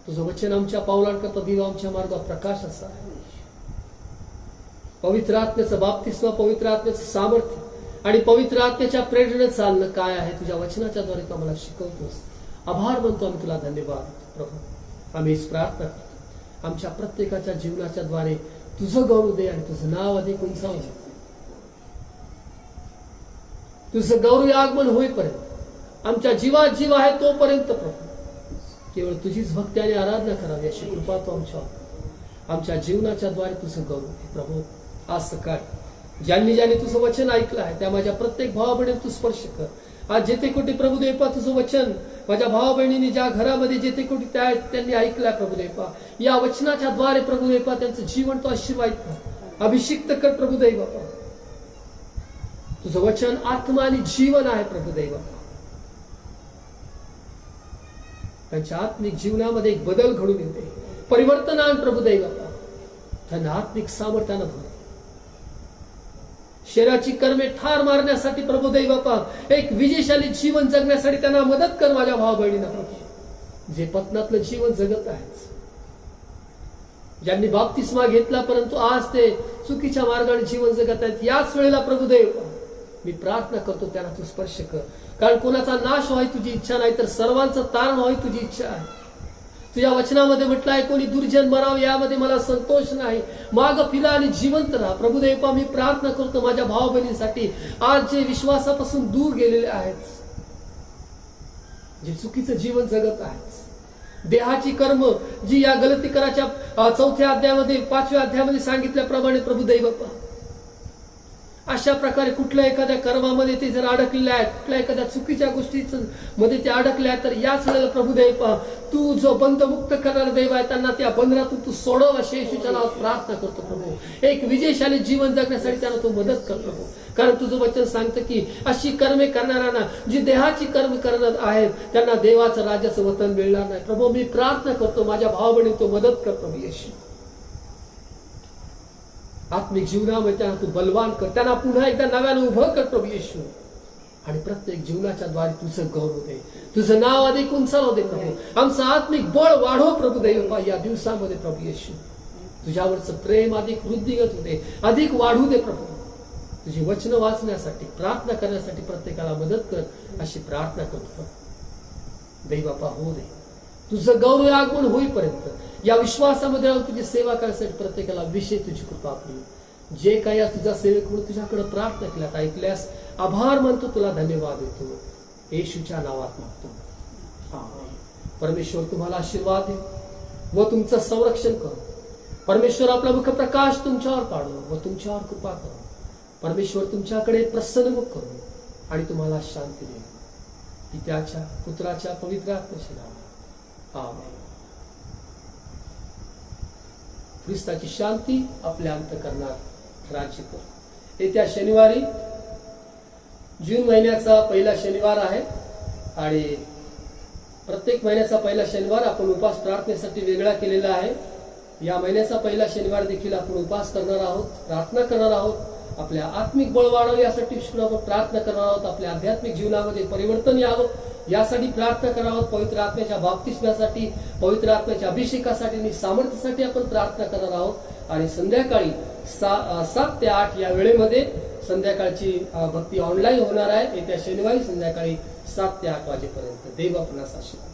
तुझं वचन आमच्या पावलांकरता दिवा, आमच्या मार्गावर प्रकाशाचं आहे. पवित्र आत्म्याचं बाप्तिस्मा, पवित्र आत्म्याचं सामर्थ्य आणि पवित्र आत्म्याच्या प्रेरणेने चालणं काय आहे तुझ्या वचनाच्या द्वारे तू आम्हाला शिकवतोस. आभार मानतो आम्ही तुला. धन्यवाद प्रभू. आम्ही हीच प्रार्थना करतो आमच्या प्रत्येकाच्या जीवनाच्या द्वारे तुझं गौरव दे आणि तुझं नाव अधिक उंचावू दे. तुझं गौरव आगमन होईपर्यंत आमच्या जीवात जीव आहे तोपर्यंत प्रभू केवळ तुझीच भक्ती आणि आराधना करावी अशी कृपा तू आमच्या जीवनाच्या द्वारे तुझं गौरव दे प्रभू. आज सकाळी ज्यांनी तुझं वचन ऐकलं आहे त्या माझ्या प्रत्येक भावा बहिणीला तू स्पर्श कर. आज जेथे कुठे प्रभुदेवा तुझं वचन माझ्या भावा बहिणींनी ज्या घरामध्ये जेथे कुठे त्यांनी ऐकलं प्रभुदेवा, या वचनाच्या द्वारे प्रभुदेवा त्यांचं जीवन तो आशीर्वादित कर, अभिषिक्त कर प्रभुदेवा. तुझं वचन आत्मा आणि जीवन आहे प्रभुदेवा. त्यांच्या आत्मिक जीवनामध्ये एक बदल घडून येते, परिवर्तन आण प्रभुदेवा. त्यांना आत्मिक सामर्थ्यानं भर. शरीराची कर्मे ठार मारण्यासाठी प्रभुदेव बापा एक विजयशाली जीवन जगण्यासाठी त्यांना मदत कर माझ्या भावा बहिणींना प्रभू. जे पतनातलं जीवन जगत आहेत, ज्यांनी बाप्तिस्मा घेतला परंतु आज ते चुकीच्या मार्गाने जीवन जगत आहेत, याच वेळेला प्रभुदेव मी प्रार्थना करतो त्यांना तू स्पर्श कर. कारण कोणाचा नाश व्हाय तुझी इच्छा नाही तर सर्वांचं तारण व्हाय तुझी इच्छा आहे. तुझ्या वचनामध्ये म्हटलं आहे कोणी दुर्जन मराव यामध्ये मला संतोष नाही, माग फिरा आणि जिवंत राहा. प्रभुदेवा मी प्रार्थना करतो माझ्या भावा बहिणींसाठी आज जे विश्वासापासून दूर गेलेले आहेत, जे चुकीचं जीवन जगत आहेत, देहाची कर्म जी या गलतीकराच्या 4थ्या अध्यायामध्ये 5व्या अध्यायामध्ये सांगितल्याप्रमाणे प्रभुदेवा अशा प्रकारे कुठल्या एखाद्या कर्मामध्ये ते जर अडकलेले आहेत, कुठल्या एखाद्या चुकीच्या गोष्टीच मध्ये ते अडकले आहेत, तर याच वेळेला प्रभुदेव तू जो बंधमुक्त करणारा देव आहे त्यांना त्या बंधनातून तू सोडव अशी येशूच्या नावात प्रार्थना करतो प्रभू. एक विजयशाली जीवन जगण्यासाठी त्यांना तू मदत कर प्रभू. कारण तुझं वचन सांगतं की अशी कर्मे करणाऱ्यांना जी देहाची कर्म करणार आहेत त्यांना देवाचं राज्याचं वतन मिळणार नाही. प्रभू मी प्रार्थना करतो माझ्या भावा बहिणी तू मदत कर प्रभू येशू. आत्मिक जीवनामध्ये त्यांना तू बलवान कर, त्यांना पुन्हा एकदा नव्यानं उभं कर प्रभू येशू. आणि प्रत्येक जीवनाच्या द्वारे तुझं गौरव दे, तुझं नाव अधिक उंचावू दे प्रभू. आमचं आत्मिक बळ वाढव प्रभू देव या दिवसामध्ये प्रभू येशू. तुझ्यावरचं प्रेम अधिक वृद्धिगत होते, अधिक वाढू दे प्रभू. तुझी वचनं वाचण्यासाठी प्रार्थना करण्यासाठी प्रत्येकाला मदत कर अशी प्रार्थना करतो देवबापा. हो दे तुझं गौरव आगमन होईपर्यंत या विश्वासामध्ये राहून तुझी सेवा करण्यासाठी प्रत्येकाला विशेष तुझी कृपा आपली. जे काही आज तुझ्या सेवेकडून तुझ्याकडे प्रार्थना केल्यात ऐकल्यास आभार मानतो, तुला धन्यवाद देतो येशूच्या नावात मागतो. परमेश्वर तुम्हाला आशीर्वाद दे व तुमचं संरक्षण करो. परमेश्वर आपला मुख प्रकाश तुमच्यावर पाडो व तुमच्यावर कृपा करो. परमेश्वर तुमच्याकडे प्रसन्न मुख करो आणि तुम्हाला शांती दे. पित्याच्या पुत्राच्या पवित्र आत्म्याच्या नावात आमेन. ख्रिस्ताची शांती आपल्या अंतःकरणात राज्य कर. येत्या शनिवारी जून महिन्याचा पहिला शनिवार आहे आणि प्रत्येक महिन्याचा पहिला शनिवार आपण उपास प्रार्थनेसाठी वेगळा केलेला आहे. या महिन्याचा पहिला शनिवार देखील आपण उपास करणार आहोत, प्रार्थना करणार आहोत. आपल्या आत्मिक बळ वाढावं यासाठी आपण प्रार्थना करणार आहोत. आपल्या आध्यात्मिक जीवनामध्ये परिवर्तन यावं यासाठी प्रार्थना करणार आहोत. पवित्र आत्म्याच्या बाप्तिस्म्यासाठी, पवित्र आत्म्याच्या अभिषेकासाठी आणि सामर्थ्यासाठी आपण प्रार्थना करणार आहोत. आणि संध्याकाळी 7 ते 8 या वेळेमध्ये संध्याकाळची भक्ती ऑनलाईन होणार आहे. येत्या शनिवारी संध्याकाळी 7 ते 8 वाजेपर्यंत. देव आपणास आशीर्वाद.